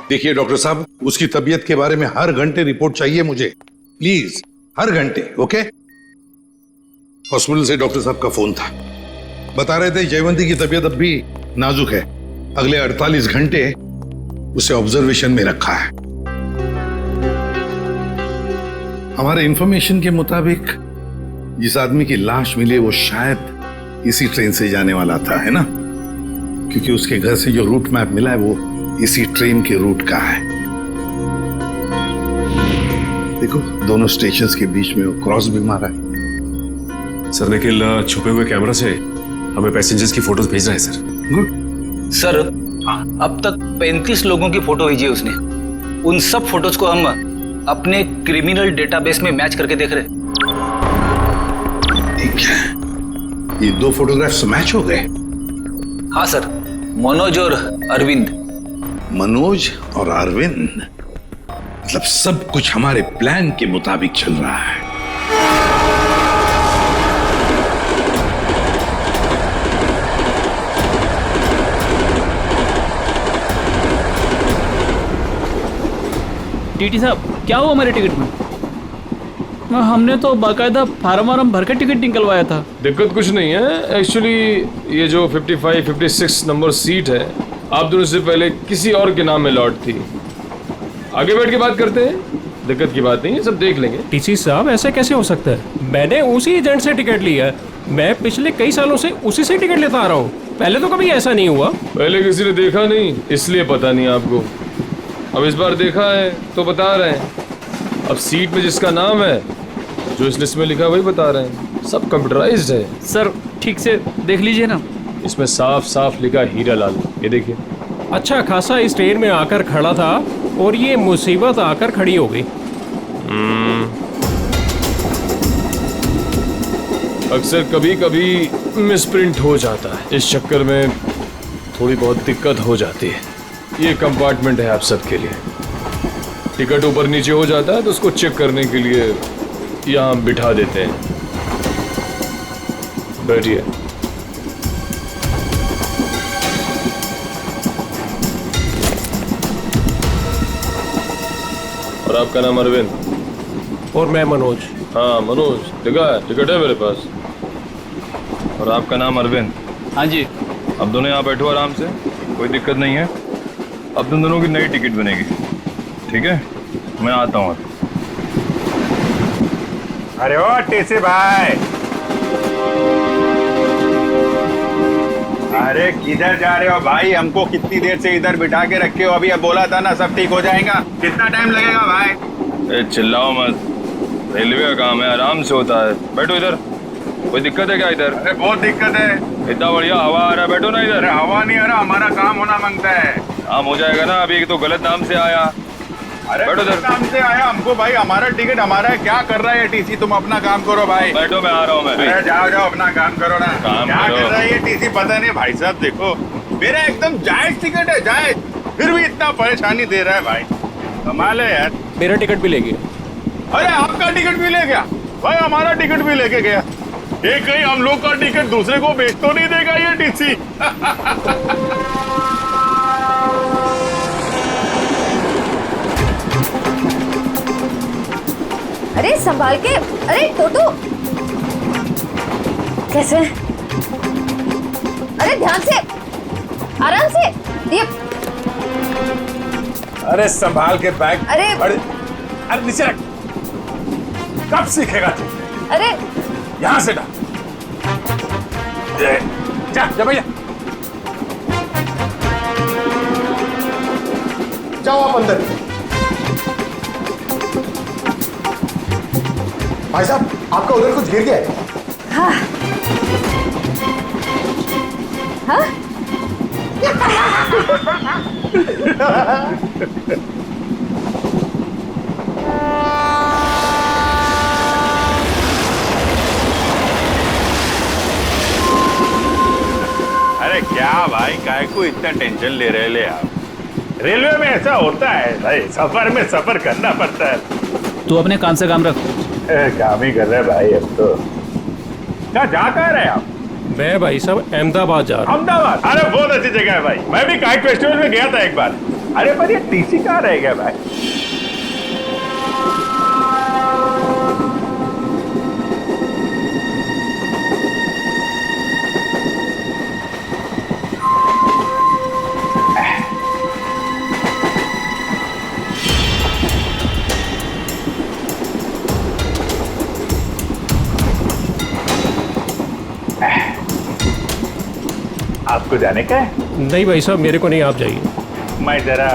देखिए डॉक्टर साहब, उसकी तबीयत के बारे में हर घंटे रिपोर्ट चाहिए मुझे, प्लीज, हर घंटे। ओके? हॉस्पिटल से डॉक्टर साहब का फोन था, बता रहे थे जयवंती की तबीयत अब भी नाजुक है, अगले 48 घंटे उसे ऑब्जर्वेशन में रखा है। हमारे इंफॉर्मेशन के मुताबिक जिस आदमी की लाश मिली वो शायद इसी ट्रेन से जाने वाला था, है ना? क्योंकि उसके घर से जो रूट मैप मिला है वो इसी ट्रेन के रूट का है। देखो, दोनों स्टेशंस के बीच में वो क्रॉस भी मारा है। सर निखिल छुपे हुए कैमरा से हमें पैसेंजर्स की फोटोज भेज रहा है सर। गुड सर, अब तक 35 लोगों की फोटो भेजी है उसने। उन सब फोटोज को हम अपने क्रिमिनल डेटाबेस में मैच करके देख रहे हैं। ठीक है, ये 2 फोटोग्राफ्स मैच हो गए? हाँ सर, मनोज और अरविंद। मनोज और अरविंद, मतलब सब कुछ हमारे प्लान के मुताबिक चल रहा है। टीटी साहब, क्या हुआ हमारे टिकट में? हमने तो बाकायदा फार्म भर के टिकट निकलवाया था। दिक्कत कुछ नहीं है, एक्चुअली ये जो 55, 56 नंबर सीट है, आप दोनों से पहले किसी और के नाम में लॉट थी। आगे बैठ के बात करते हैं, दिक्कत की बात नहीं है, सब देख लेंगे। टीसी साहब, ऐसे कैसे हो सकता है? मैंने उसी एजेंट से टिकट लिया है, मैं पिछले कई सालों से उसी से टिकट लेता आ रहा हूँ, पहले तो कभी ऐसा नहीं हुआ। पहले किसी ने देखा नहीं इसलिए पता नहीं आपको, अब इस बार देखा है तो बता रहे हैं। अब सीट में जिसका नाम है, जो इस लिस्ट में लिखा है वही बता रहे हैं, सब कंप्यूटराइज्ड है। सर ठीक से देख लीजिए ना, इसमें साफ साफ लिखा हीरा लाल, ये देखिए। अच्छा खासा इस ट्रेन में आकर खड़ा था और ये मुसीबत आकर खड़ी हो गई। अक्सर कभी कभी मिसप्रिंट हो जाता है, इस चक्कर में थोड़ी बहुत दिक्कत हो जाती है। ये कंपार्टमेंट है आप सबके लिए, टिकट ऊपर नीचे हो जाता है तो उसको चेक करने के लिए यहाँ बिठा देते हैं। बैठिए। और आपका नाम अरविंद? और मैं मनोज। हाँ मनोज, दिखा है, टिकट है मेरे पास। और आपका नाम अरविंद? हाँ जी। अब दोनों यहाँ बैठो आराम से, कोई दिक्कत नहीं है। अब तुम दोनों की नई टिकट बनेगी, ठीक है? मैं आता हूँ। अरे ओ टीसी भाई, अरे किधर जा रहे हो भाई? हमको कितनी देर से इधर बिठा के रखे हो? अभी अब बोला था ना सब ठीक हो जाएगा, कितना टाइम लगेगा भाई? चिल्लाओ मत, रेलवे का काम है, आराम से होता है। बैठो इधर, कोई दिक्कत है क्या इधर? अरे बहुत दिक्कत है, इतना बढ़िया हवा आ रहा है, बैठो ना इधर। हवा नहीं आ रहा, हमारा काम होना मांगता है। काम हो जाएगा ना, अभी एक तो गलत नाम से आया, अरे काम से आया हमको भाई, हमारा टिकट हमारा है, क्या कर रहा है टीसी? तुम अपना काम करो भाई। बैठो, मैं आ रहा हूँ। मैं अरे जाओ जाओ अपना काम करो ना। क्या करो। कर रहा है ये टीसी पता नहीं भाई साहब। देखो मेरा एकदम जायज टिकट है, जायज, फिर भी इतना परेशानी दे रहा है भाई, कमाल है यार। मेरा टिकट भी ले गया। अरे आपका टिकट भी ले गया भाई, हमारा टिकट भी लेके गया। ये कहीं हम लोग का टिकट दूसरे को बेच तो नहीं देगा ये टीसी? अरे संभाल के, अरे टोटो कैसे? अरे ध्यान से, आराम से ये। अरे संभाल के बैग। अरे अरे नीचे रख। कब सीखेगा तू? अरे यहां से डाल। जा जा भैया, जाओ आप अंदर। भाई साहब आपका उधर कुछ गिर गया है। हाँ हाँ अरे क्या भाई, काहे को इतना टेंशन ले रहे ले आप? रेलवे में ऐसा होता है भाई, सफर में सफर करना पड़ता है। तू अपने काम से काम रख। काम ही कर रहे भाई अब तो। क्या जा कह रहे आप? मैं भाई साहब अहमदाबाद जा रहा हूँ। अहमदाबाद? अरे बहुत अच्छी जगह है भाई, मैं भी काइट फेस्टिवल में गया था एक बार। अरे पर ये टीसी कहाँ रह गया भाई? आपको जाने का है? नहीं भाई साहब मेरे को नहीं, आप जाइए। मैं जरा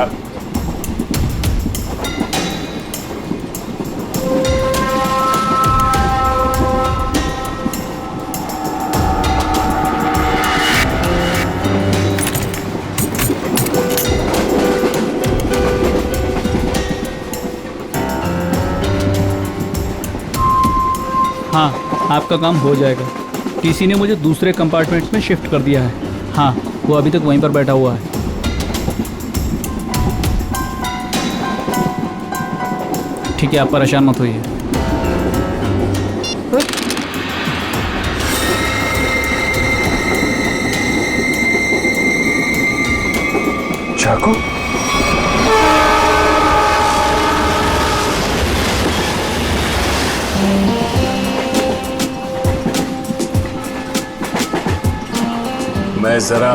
हाँ, आपका काम हो जाएगा। टीसी ने मुझे दूसरे कंपार्टमेंट में शिफ्ट कर दिया है। हाँ, वो अभी तक वहीं पर बैठा हुआ है। ठीक है, आप परेशान मत होइए। चाकू? मैं जरा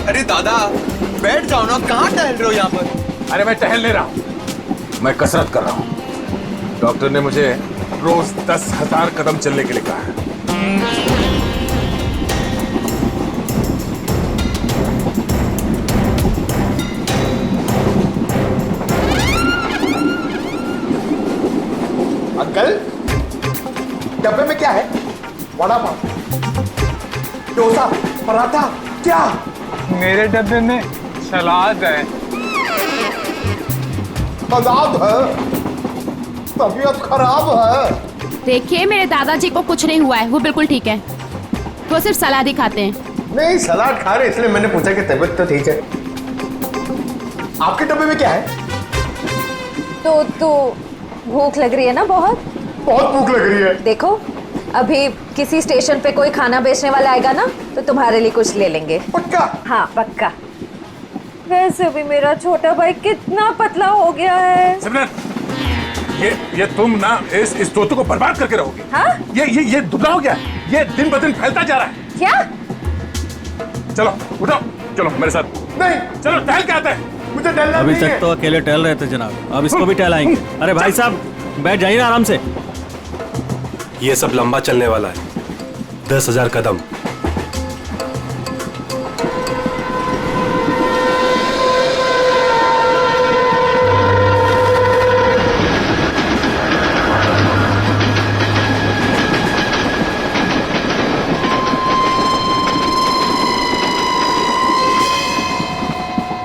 अरे दादा बैठ जाओ ना, कहाँ टहल रहे हो यहाँ पर? अरे मैं टहल नहीं रहा हूं, मैं कसरत कर रहा हूं। डॉक्टर ने मुझे रोज 10,000 कदम चलने के लिए कहा है। अंकल डब्बे में क्या है? वड़ा पाव, डोसा, पराठा, क्या? मेरे डब्बे में सलाद है। सलाद है? तबीयत खराब है। देखिए मेरे दादाजी को कुछ नहीं हुआ है, वो बिल्कुल ठीक है। वो सिर्फ सलाद ही खाते हैं। नहीं सलाद खा रहे इसलिए मैंने पूछा कि तबीयत तो ठीक है। आपके डब्बे में क्या है? तो भूख लग रही है ना? बहुत भूख लग रही है। देखो अभी किसी स्टेशन पे कोई खाना बेचने वाला आएगा ना तो तुम्हारे लिए कुछ ले लेंगे। पक्का? हाँ पक्का। वैसे भी मेरा छोटा भाई कितना पतला हो गया है। सिमरन, ये तुम ना इस तोते को बर्बाद करके रहोगे। हाँ? ये दुबला हो गया, ये दिन ब दिन फैलता जा रहा है। क्या? चलो उठो, चलो मेरे साथ। नहीं चलो टहल के आते हैं। मुझे टहलना अभी नहीं तक है। तो अकेले टहल रहे थे जनाब, अब इसको भी टहलाएंगे। अरे भाई साहब बैठ जाइए ना आराम से। ये सब लंबा चलने वाला है। 10,000 कदम।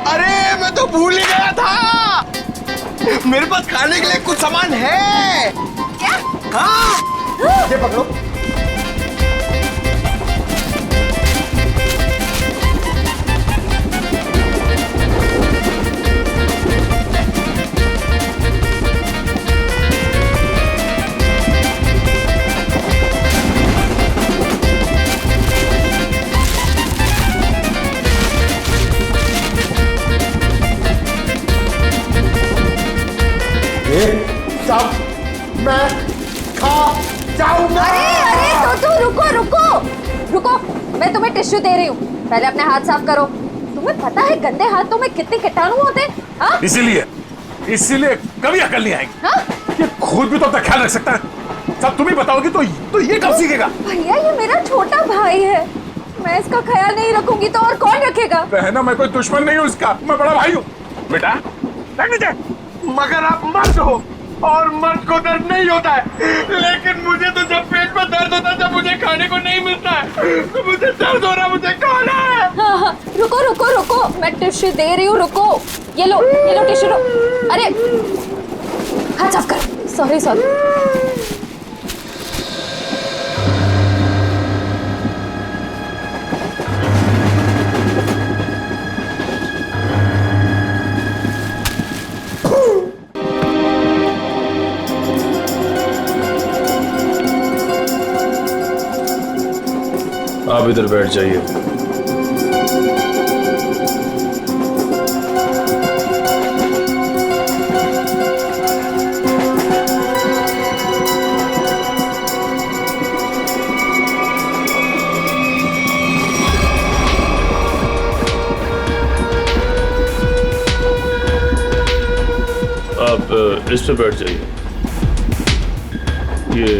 अरे मैं तो भूल ही गया था, मेरे पास खाने के लिए कुछ सामान है। क्या? हाँ, ये पकड़ो। सब मैं खा जाऊंगा। अरे तो रुको रुको रुको, मैं तुम्हें टिश्यू दे रही हूँ, पहले अपने हाथ साफ करो। तुम्हें पता है गंदे हाथों में कितने कीटाणु होते हैं? हाँ? इसीलिए कभी अकल नहीं आएगी। हाँ? ये खुद भी तो अपना ख्याल रख सकता है, सब तुम ही बताओगी तो ये कब सीखेगा? भैया ये मेरा छोटा भाई है, मैं इसका ख्याल नहीं रखूंगी तो और कौन रखेगा? बहना मैं कोई दुश्मन नहीं हूँ इसका, मैं बड़ा भाई हूँ। बेटा मगर आप मर्द हो और मर्द को दर्द नहीं होता है, लेकिन मुझे तो जब पेट में दर्द होता है, जब मुझे खाने को नहीं मिलता है तो मुझे दर्द हो रहा, मुझे खाना है। हाँ हाँ रुको रुको रुको, मैं टिश्यू दे रही हूँ, रुको। ये लो टिश्यू लो। अरे हाथ साफ कर। Sorry sorry. आप इधर बैठ जाइए। आप इस पे बैठ जाइए। ये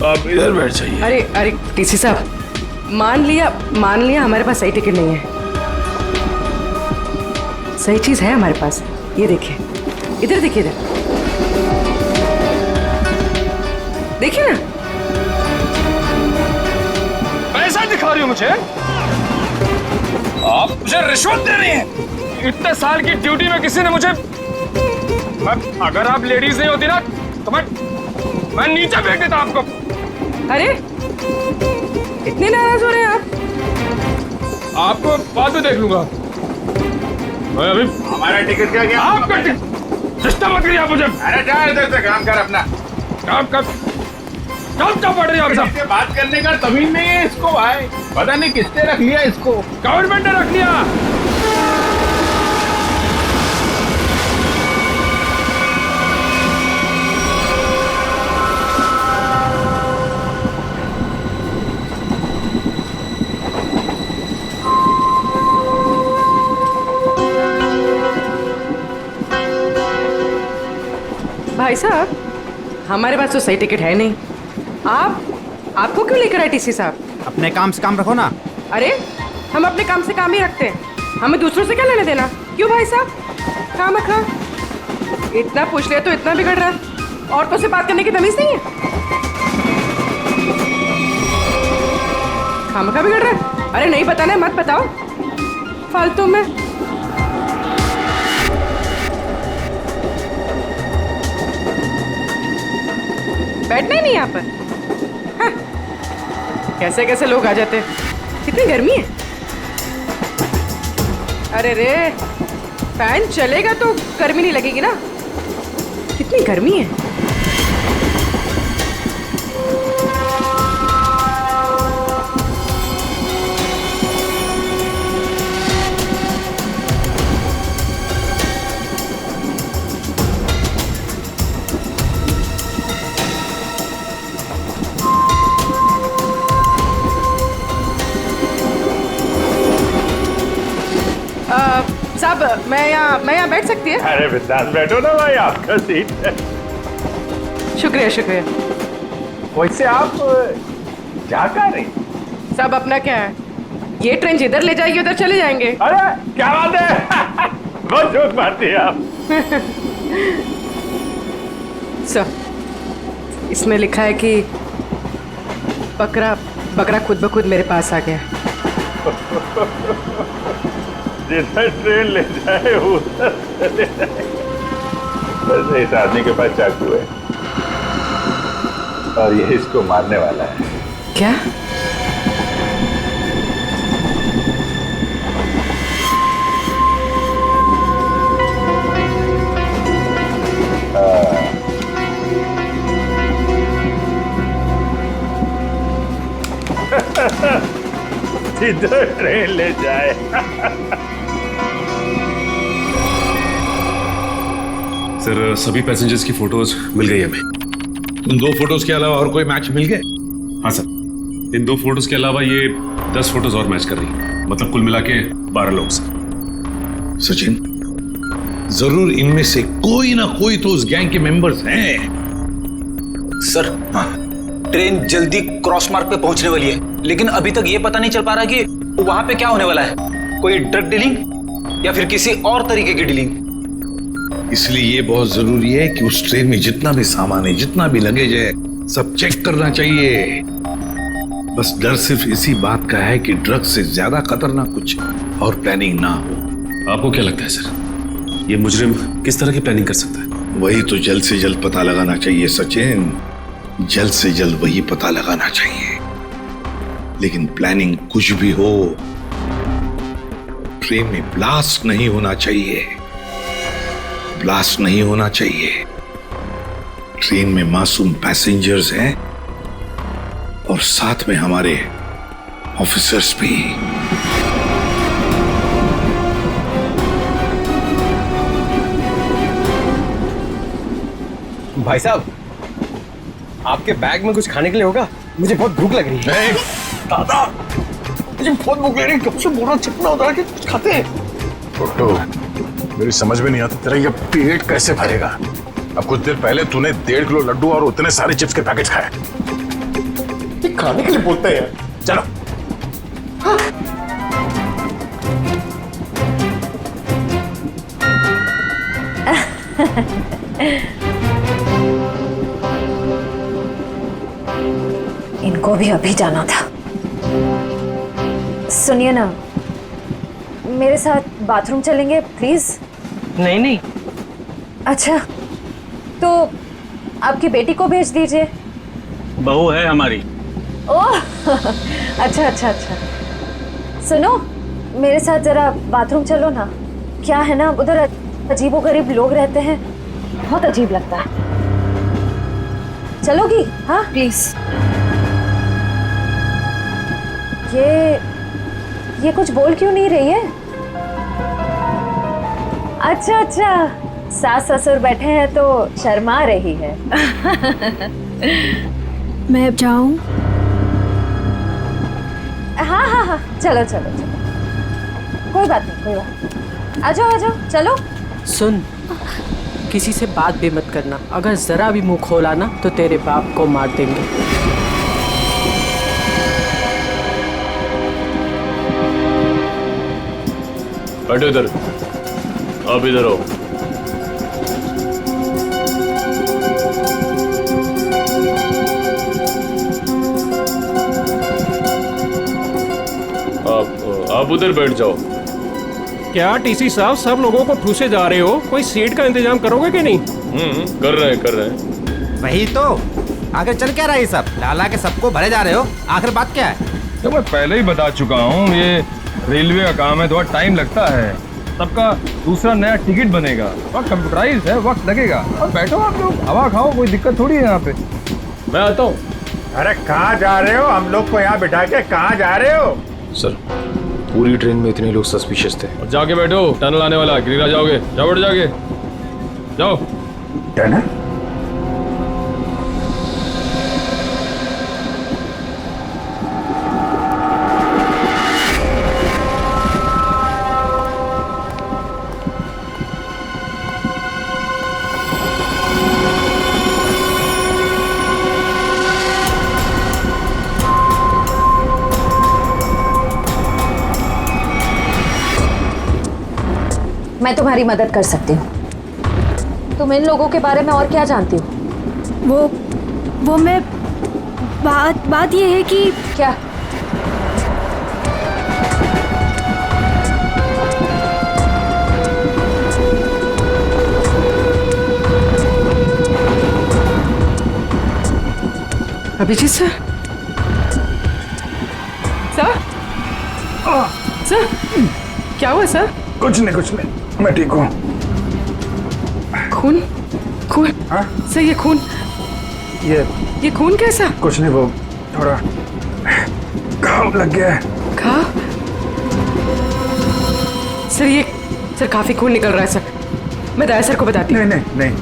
आप इधर बैठ जाइए। अरे अरे टीसी साहब, मान लिया हमारे पास सही टिकट नहीं है। सही चीज है हमारे पास, ये देखिए, इधर देखिए, इधर देखिए ना। पैसा दिखा रही हो मुझे? आप मुझे रिश्वत दे रही हैं। इतने साल की ड्यूटी में किसी ने मुझे, अगर आप लेडीज नहीं होती ना तो मैं नीचे फेंक देता आपको। अरे इतने नाराज हो रहे हैं आप? आपको बाद में देख लूंगा। मैं अभी हमारा टिकट क्या गया? आपका सिस्टम मत करिए आप मुझे। अरे जा इधर से, काम कर अपना। काम क्या पड़ रही है आप सब? इससे बात करने का तमीज नहीं है इसको भाई, पता नहीं किसने रख लिया इसको। गवर्नमेंट ने रख लिया। भाई साहब, हमारे पास तो सही टिकट है नहीं। आपको क्यों लेकर आए टीसी साहब? अपने काम से काम रखो ना। अरे हम अपने काम से काम ही रखते हैं, हमें दूसरों से क्या लेने देना? क्यों भाई साहब? काम है खा, इतना पूछ लिया तो इतना बिगड़ रहा है। औरतों से बात करने की तमीज नहीं है। खाम खा बिगड़ रहा है। अरे नहीं बताना, मत बताओ फालतू में। बैठना ही नहीं यहाँ पर। हाँ। कैसे कैसे लोग आ जाते हैं। कितनी गर्मी है। अरे रे, फैन चलेगा तो गर्मी नहीं लगेगी ना। कितनी गर्मी है। साहब, मैं यहाँ बैठ सकती है? अरे बिंदास बैठो ना भाई, आपका सीट है। शुक्रिया शुक्रिया। वैसे आप क्या कर रही? सब अपना क्या है, ये ट्रेन जिधर ले जाएगी उधर चले जाएंगे। अरे क्या बात है बहुत जोक मारती है आप। सर इसमें लिखा है कि बकरा बकरा खुद ब खुद मेरे पास आ गया। जिधर ट्रेन ले जाए उधर चले जाए। वैसे इस आदमी के पास चाकू है और ये इसको मारने वाला है। क्या? जिधर ट्रेन ले जाए। सर सभी पैसेंजर्स की फोटोज मिल गई हमें। उन 2 फोटोज के अलावा और कोई मैच मिल गए? हाँ सर, इन 2 फोटोज के अलावा ये 10 फोटोज और मैच कर रही है, मतलब कुल मिला के 12 लोग सर। सचिन, जरूर इनमें से कोई ना कोई तो उस गैंग के मेंबर्स हैं। सर ट्रेन जल्दी क्रॉस मार्क पे पहुंचने वाली है, लेकिन अभी तक ये पता नहीं चल पा रहा कि वहां पे क्या होने वाला है। कोई ड्रग डीलिंग या फिर किसी और तरीके की डीलिंग। इसलिए ये बहुत जरूरी है कि उस ट्रेन में जितना भी सामान है, जितना भी लगेज है, सब चेक करना चाहिए। बस डर सिर्फ इसी बात का है कि ड्रग से ज्यादा खतरनाक कुछ और प्लानिंग ना हो। आपको क्या लगता है सर, ये मुजरिम किस तरह की प्लानिंग कर सकता है? वही तो जल्द से जल्द पता लगाना चाहिए सचिन, जल्द से जल्द वही पता लगाना चाहिए। लेकिन प्लानिंग कुछ भी हो, ट्रेन में ब्लास्ट नहीं होना चाहिए। ब्लास्ट नहीं होना चाहिए। ट्रेन में मासूम पैसेंजर्स हैं और साथ में हमारे ऑफिसर्स भी। भाई साहब, आपके बैग में कुछ खाने के लिए होगा? मुझे बहुत भूख लग रही है। दादा, मुझे बहुत भूख लग रही है। कब से बोला चिपना होता है कि कुछ खाते हैं। छोटू, मेरी समझ में नहीं आता तेरा ये पेट कैसे भरेगा। अब कुछ देर पहले तूने 1.5 किलो लड्डू और उतने सारे चिप्स के पैकेट खाए। ये खाने के लिए बोलते हैं यार। चलो। हाँ। इनको भी अभी जाना था। सुनिए ना, मेरे साथ बाथरूम चलेंगे प्लीज? नहीं नहीं। अच्छा, तो आपकी बेटी को भेज दीजिए। बहू है हमारी। ओह अच्छा अच्छा अच्छा। सुनो, मेरे साथ जरा बाथरूम चलो ना। क्या है ना, उधर अजीबोगरीब लोग रहते हैं, बहुत अजीब लगता है। चलोगी? हाँ प्लीज। ये कुछ बोल क्यों नहीं रही है? अच्छा अच्छा, सास ससुर बैठे हैं तो शर्मा रही है। मैं अब जाऊं? हाँ हाँ हाँ, चलो चलो चलो, कोई बात नहीं कोई बात नहीं। आ जाओ चलो। सुन, किसी से बात भी मत करना। अगर जरा भी मुंह खोला ना तो तेरे बाप को मार देंगे। बैठो इधर, आप इधर आओ। आप उधर बैठ जाओ। क्या टीसी साहब सब लोगों को ठूसे जा रहे हो? कोई सीट का इंतजाम करोगे कि नहीं? कर रहे हैं। वही तो, आगे चल क्या रहा है सब? लाला के सबको भरे जा रहे हो, आखिर बात क्या है? तो मैं पहले ही बता चुका हूँ, ये रेलवे का काम है, थोड़ा टाइम लगता है। सबका दूसरा नया टिकट बनेगा, वक्त कंप्यूटराइज है, वक्त लगेगा। और बैठो आप लोग, हवा खाओ, कोई दिक्कत थोड़ी है यहाँ पे। मैं आता हूँ। अरे कहाँ जा रहे हो? हम लोग को यहाँ बिठा के कहाँ जा रहे हो? सर, पूरी ट्रेन में इतने लोग सस्पिशियस थे। और जाके बैठो, टनल आने वाला, गिरा जाओगे। जाओ बैठ, जाके जाओ। टनल? मैं तुम्हारी मदद कर सकती हूँ। तुम इन लोगों के बारे में और क्या जानती हो? वो मैं बात ये है कि क्या? अभिजीत सर, सर क्या हुआ सर? कुछ नहीं, मैं ठीक हूँ। खून? हाँ? सर ये खून, ये खून कैसा? कुछ नहीं, वो थोड़ा घाव लग गया है। घाव? सर काफी खून निकल रहा है सर। मैं दया सर को बताती हूँ। नहीं,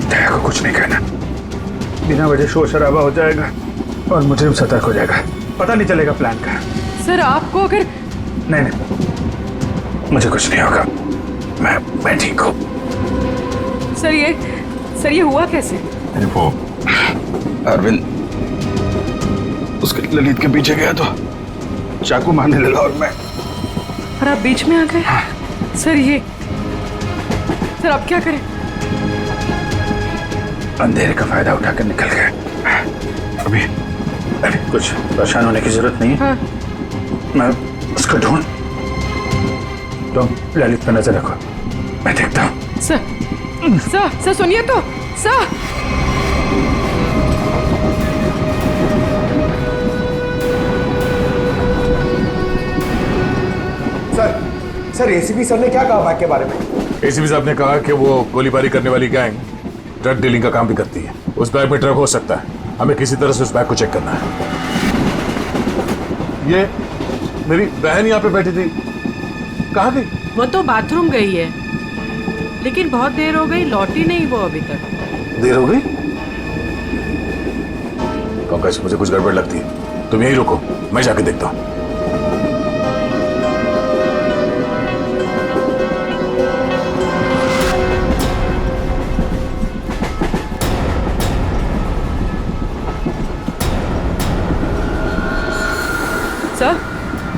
दया को कुछ नहीं कहना। बिना वजह शोर शराबा हो जाएगा और मुजरिम सतर्क हो जाएगा, पता नहीं चलेगा प्लान का। सर आपको अगर नहीं, मुझे कुछ नहीं होगा, मैं ठीक हूँ। सर ये हुआ कैसे? वो अरविंद उसके ललित के पीछे गया तो चाकू मारने लगा और आप बीच में आ गए। हाँ। सर अब क्या करें? अंधेरे का फायदा उठाकर निकल गए। अभी कुछ परेशान होने की जरूरत नहीं है। हाँ। मैं उसको ढूंढ, तुम ललित पर नजर रखो, मैं देखता हूँ। सर सुनिए तो। सर एसीपी सर ने क्या कहा बैग के बारे में? एसीपी साहब ने कहा कि वो गोलीबारी करने वाली गैंग ड्रग डीलिंग का काम भी करती है। उस बैग में ड्रग हो सकता है, हमें किसी तरह से उस बैग को चेक करना है। ये मेरी बहन यहाँ पे बैठी थी, कहाँ गई? वो तो बाथरूम गई है, लेकिन बहुत देर हो गई, लौटी नहीं वो अभी तक। देर हो गई? पंकज, मुझे कुछ गड़बड़ लगती है, तुम यहीं रुको, मैं जाके देखता हूँ।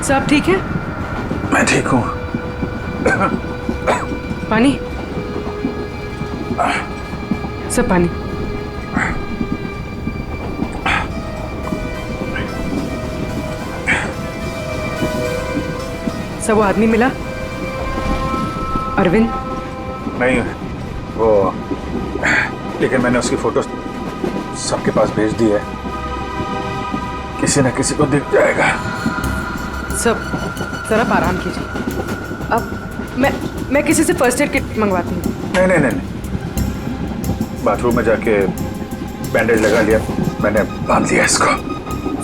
सर आप ठीक है? मैं ठीक हूँ। पानी? सब पानी। सब वो आदमी मिला? अरविंद? नहीं, वो लेकिन मैंने उसकी फोटो सबके पास भेज दी है, किसी न किसी को दिख जाएगा। सर आप आराम कीजिए। अब मैं किसी से फर्स्ट एड किट मंगवाती हूँ। नहीं, बाथरूम में जाके बैंडेज लगा लिया, मैंने बांध लिया इसको।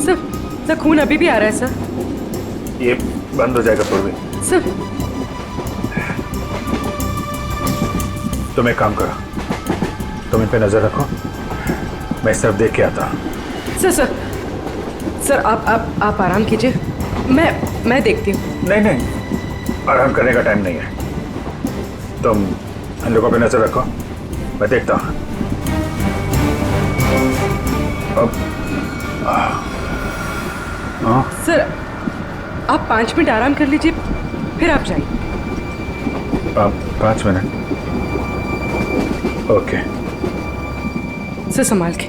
सर खून अभी भी आ रहा है सर। ये बंद हो जाएगा पूर्वी। सर तुम एक काम करो, तुम इन पे नजर रखो, मैं इस तरफ देख के आता हूँ। सर आप आराम कीजिए, मैं देखती हूँ। नहीं, आराम करने का टाइम नहीं है, तुम इन लोगों पे नजर रखो, मैं देखता हूँ। सर आप 5 मिनट आराम कर लीजिए, फिर आप जाइए। 5 मिनट? ओके। सर संभाल के।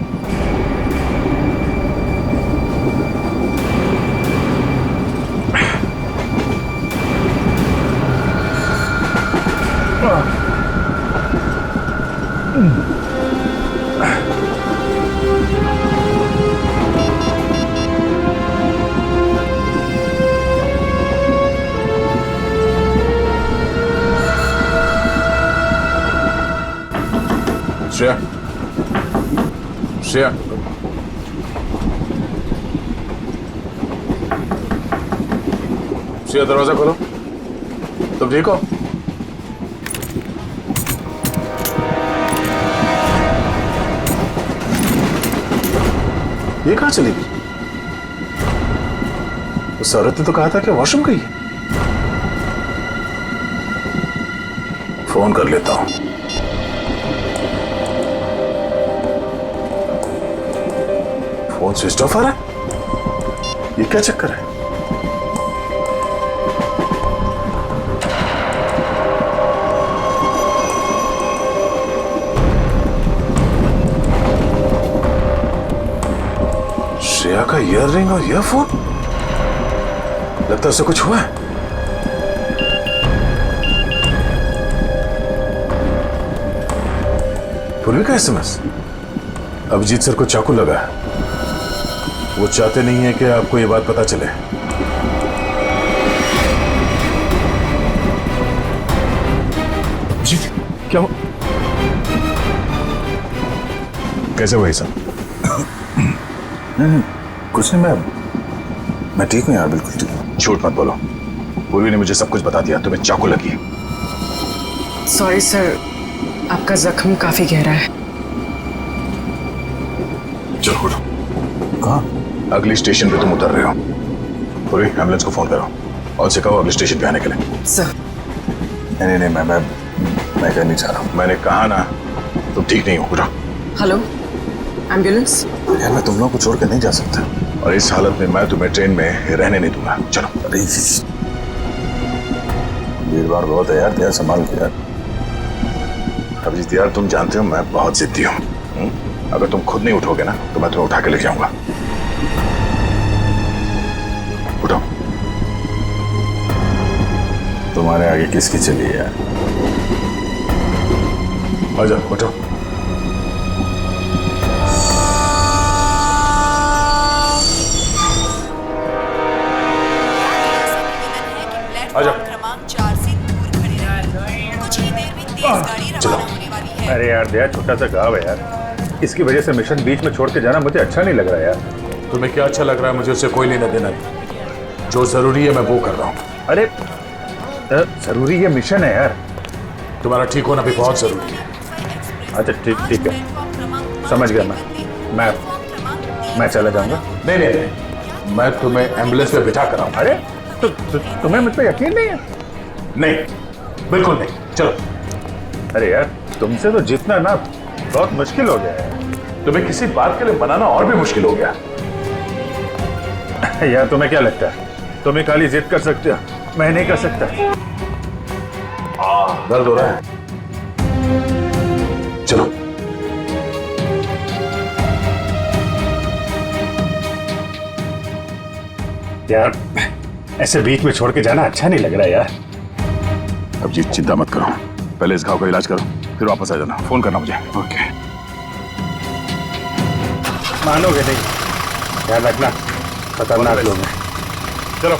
श्रेया, दरवाजा खोलो। तुम ठीक हो? ये कहाँ चली गई? उस औरत ने तो कहा था कि वॉशरूम गई। फोन कर लेता हूं। फोन स्विच ऑफ आ रहा है, ये क्या चक्कर है? ईयररिंग और ईयरफोन, लगता है उससे कुछ हुआ है। पूर्वी का एसएमएस, अभिजीत सर को चाकू लगा है। वो चाहते नहीं है कि आपको ये बात पता चले। अभिजीत क्या कैसे हुआ सब? कुछ नहीं, मैं ठीक हूँ यार, बिल्कुल ठीक हूँ। झूठ मत बोलो, पूर्वी ने मुझे सब कुछ बता दिया। तुम्हें चाकू लगी है। सॉरी सर, आपका जख्म काफी गहरा है। चलो उठो। कहाँ? अगली स्टेशन पे तुम उतर रहे हो। पूर्वी एम्बुलेंस को फोन करो और उसे कहो अगले स्टेशन पे आने के लिए। सर नहीं, मैं कहना नहीं चाह रहा हूँ। मैंने कहा ना, तुम ठीक नहीं हो। उठो। Hello ambulance. यार मैं तुम लोगों को छोड़ कर नहीं जा सकता, और इस हालत में मैं तुम्हें ट्रेन में रहने नहीं दूंगा। चलो। अरे भीड़ भाड़ बहुत है यार, तेरा संभाल के यार। अभिजीत यार, तुम जानते हो मैं बहुत जिद्दी हूँ। अगर तुम खुद नहीं उठोगे ना तो मैं तुम्हें उठा के ले जाऊंगा। उठो। तुम्हारे आगे किसकी चली है यार? आ जाओ, उठो। क्रमांक 4 से दूर खड़े रहें। कुछ ही देर में तेज गाड़ी रवाना होने वाली है। अरे यार दया, छोटा सा गाँव है यार, इसकी वजह से मिशन बीच में छोड़ के जाना मुझे अच्छा नहीं लग रहा यार। तुम्हें क्या अच्छा लग रहा है? मुझे उससे कोई लेना देना नहीं। जो जरूरी है मैं वो कर रहा हूँ। अरे जरूरी ये मिशन है यार। तुम्हारा ठीक होना भी बहुत जरूरी है। अच्छा ठीक है, समझ गया मैं चला जाऊंगा। नहीं, मैं तुम्हें एम्बुलेंस पे बिठा कर आऊंगा। अरे तो तुम्हें मुझ पर यकीन नहीं है? नहीं, बिल्कुल नहीं। चलो। अरे यार तुमसे तो जीतना ना बहुत मुश्किल हो गया है। तुम्हें किसी बात के लिए मनाना और भी मुश्किल हो गया। यार तुम्हें क्या लगता है तुम ही खाली जिद कर सकते हो, मैं नहीं कर सकता? दर्द हो रहा है। चलो। यार ऐसे बीच में छोड़ के जाना अच्छा नहीं लग रहा यार। अभिजीत चिंता मत करो, पहले इस घाव का इलाज करो, फिर वापस आ जाना। फोन करना मुझे। ओके। मानोगे नहीं, ध्यान रखना, खतरनाक लोग हैं। चलो।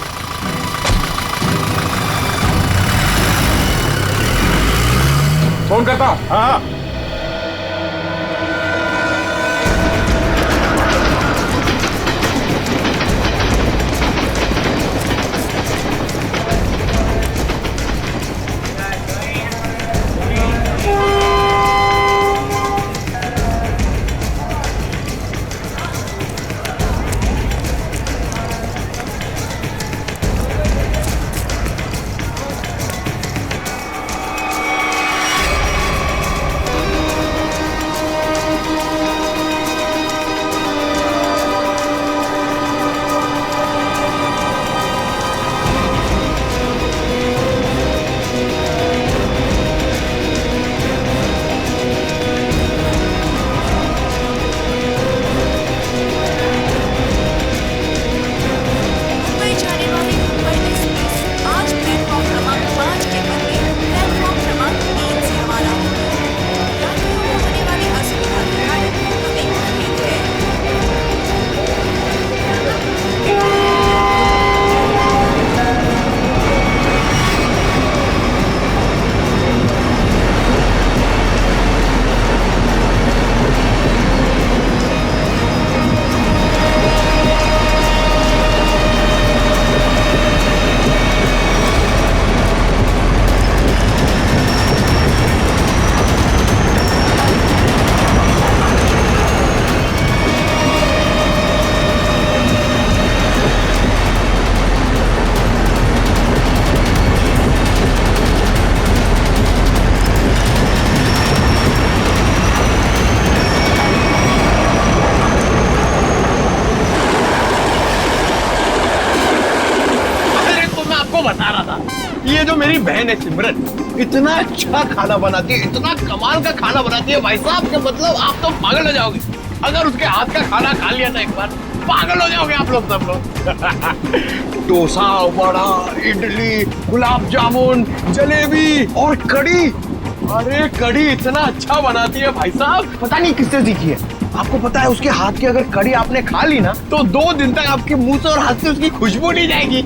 फोन करता हूँ। हाँ। ये जो मेरी बहन है सिमरन, इतना अच्छा खाना बनाती है, इतना कमाल का खाना बनाती है भाई साहब, कि मतलब आप तो पागल हो जाओगे। अगर उसके हाथ का खाना खा लिया ना एक बार, पागल हो जाओगे आप लोग सब लोग। डोसा, वड़ा, इडली, गुलाब जामुन, जलेबी और कढ़ी। अरे कढ़ी इतना अच्छा बनाती है भाई साहब, पता नहीं किससे सीखी है। आपको पता है उसके हाथ की अगर कढ़ी आपने खा ली ना तो 2 दिन तक आपके मुंह से और हाथ से उसकी खुशबू नहीं जाएगी।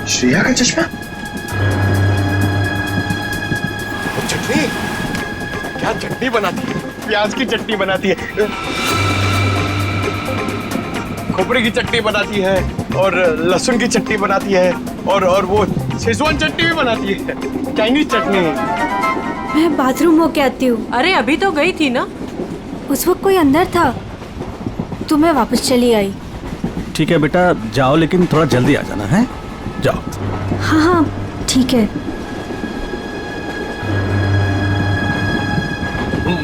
श्रेया का चश्मा, चटनी, क्या चटनी बनाती है, प्याज की चटनी बनाती है, खोपरे की चटनी बनाती है और लहसुन की चटनी बनाती है और वो शेजवान चटनी भी बनाती है, चाइनीज चटनी। मैं बाथरूम होके आती हूँ। अरे अभी तो गई थी ना। उस वक्त कोई अंदर था तो मैं वापस चली आई। ठीक है बेटा, जाओ लेकिन थोड़ा जल्दी आ जाना है। जाओ। हाँ हाँ ठीक है।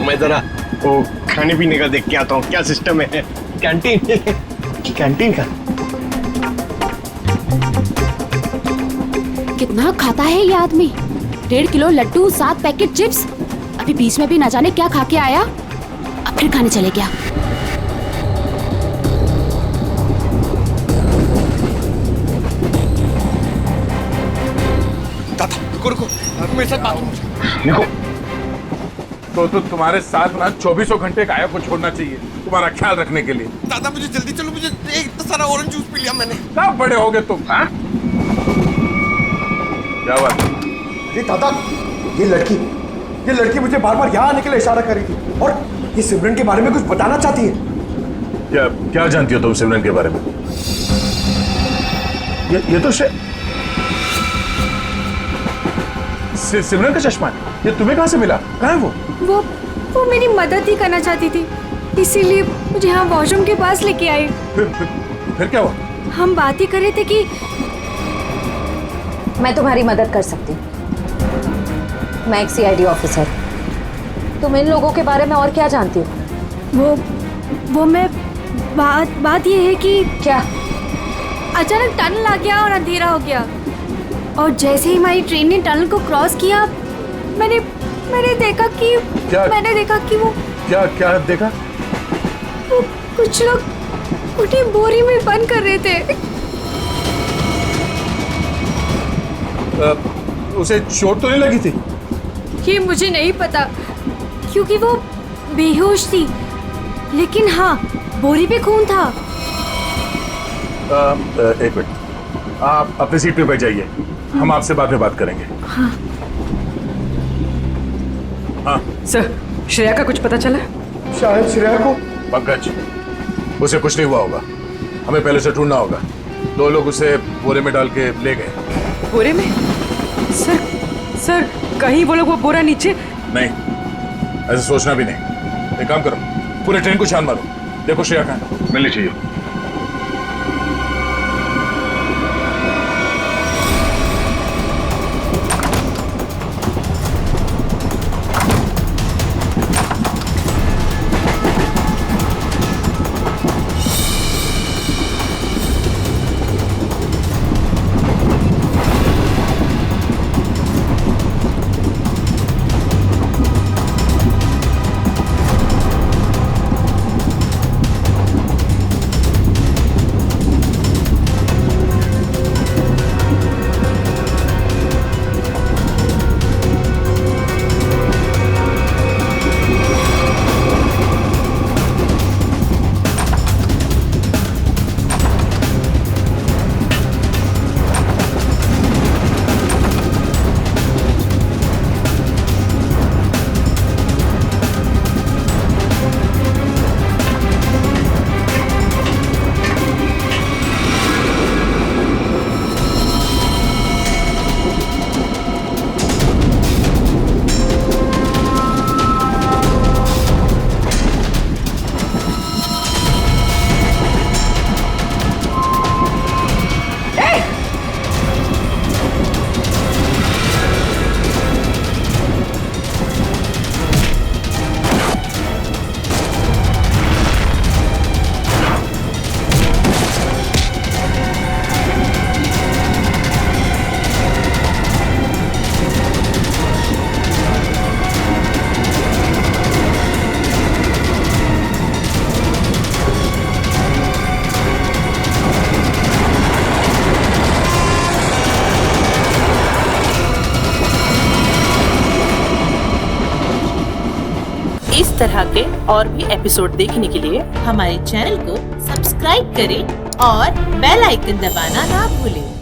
मैं जरा वो खाने पीने का देख के आता हूँ क्या सिस्टम है कैंटीन कैंटीन का। कितना खाता है ये आदमी? 1.5 किलो लड्डू, 7 पैकेट चिप्स। अभी बीच में भी ना जाने क्या खा के आया, अब फिर खाने चले गया। रुको, मेरे साथ बात निको, तो तुम्हारे साथ ना 24 घंटे गाया को छोड़ना चाहिए तुम्हारा ख्याल रखने के लिए। दादा मुझे जल्दी चलो, मुझे इतना सारा ऑरेंज जूस पी लिया मैंने। कब बड़े होगे तुम? हाँ? क्या बात? अरे दादा, ये लड़की मुझे बार बार यहाँ आने के लिए इशारा कर रही थी और ये सिमरन के बारे में कुछ बताना चाहती है। क्या जानती हो तुम सिमरन के बारे में? ये तो सिमरन का चश्मा है। ये तुम्हें कहाँ से मिला? कहाँ है वो मेरी मदद ही करना चाहती थी, इसीलिए मुझे यहाँ वॉशरूम के पास लेके आई। फिर क्या हुआ? हम बात ही कर रहे थे कि मैं तुम्हारी मदद कर सकती हूँ। मैं एक CID ऑफिसर। तुम इन लोगों के बारे में और क्या जानती हो? वो मैं बात ये है कि क्या अचानक टनल आ गया और अंधेरा हो गया और जैसे ही हमारी ट्रेन ने टनल को क्रॉस किया मैंने देखा कि वो क्या देखा? वो कुछ लोग उठी बोरी में बंद कर रहे थे। उसे चोट तो नहीं लगी थी? ये मुझे नहीं पता क्योंकि वो बेहोश थी, लेकिन हाँ बोरी पे खून था। एक मिनट, आप अपनी सीट पे बैठ जाइए, हम आपसे बाद में बात करेंगे। हाँ। हाँ सर, श्रेया का कुछ पता चला? शायद श्रेया को। पंकज, उसे कुछ नहीं हुआ होगा, हमें पहले से ढूंढना होगा। 2 लोग उसे बोरे में डाल के ले गए। बोरे में? सर कहीं वो लोग वो बोरा नीचे? नहीं, ऐसे सोचना भी नहीं। एक काम करो, पूरे ट्रेन को छान मारो, देखो श्रेया कहाँ मिलनी चाहिए। इस तरह के और भी एपिसोड देखने के लिए हमारे चैनल को सब्सक्राइब करें और बेल आइकन दबाना ना भूलें।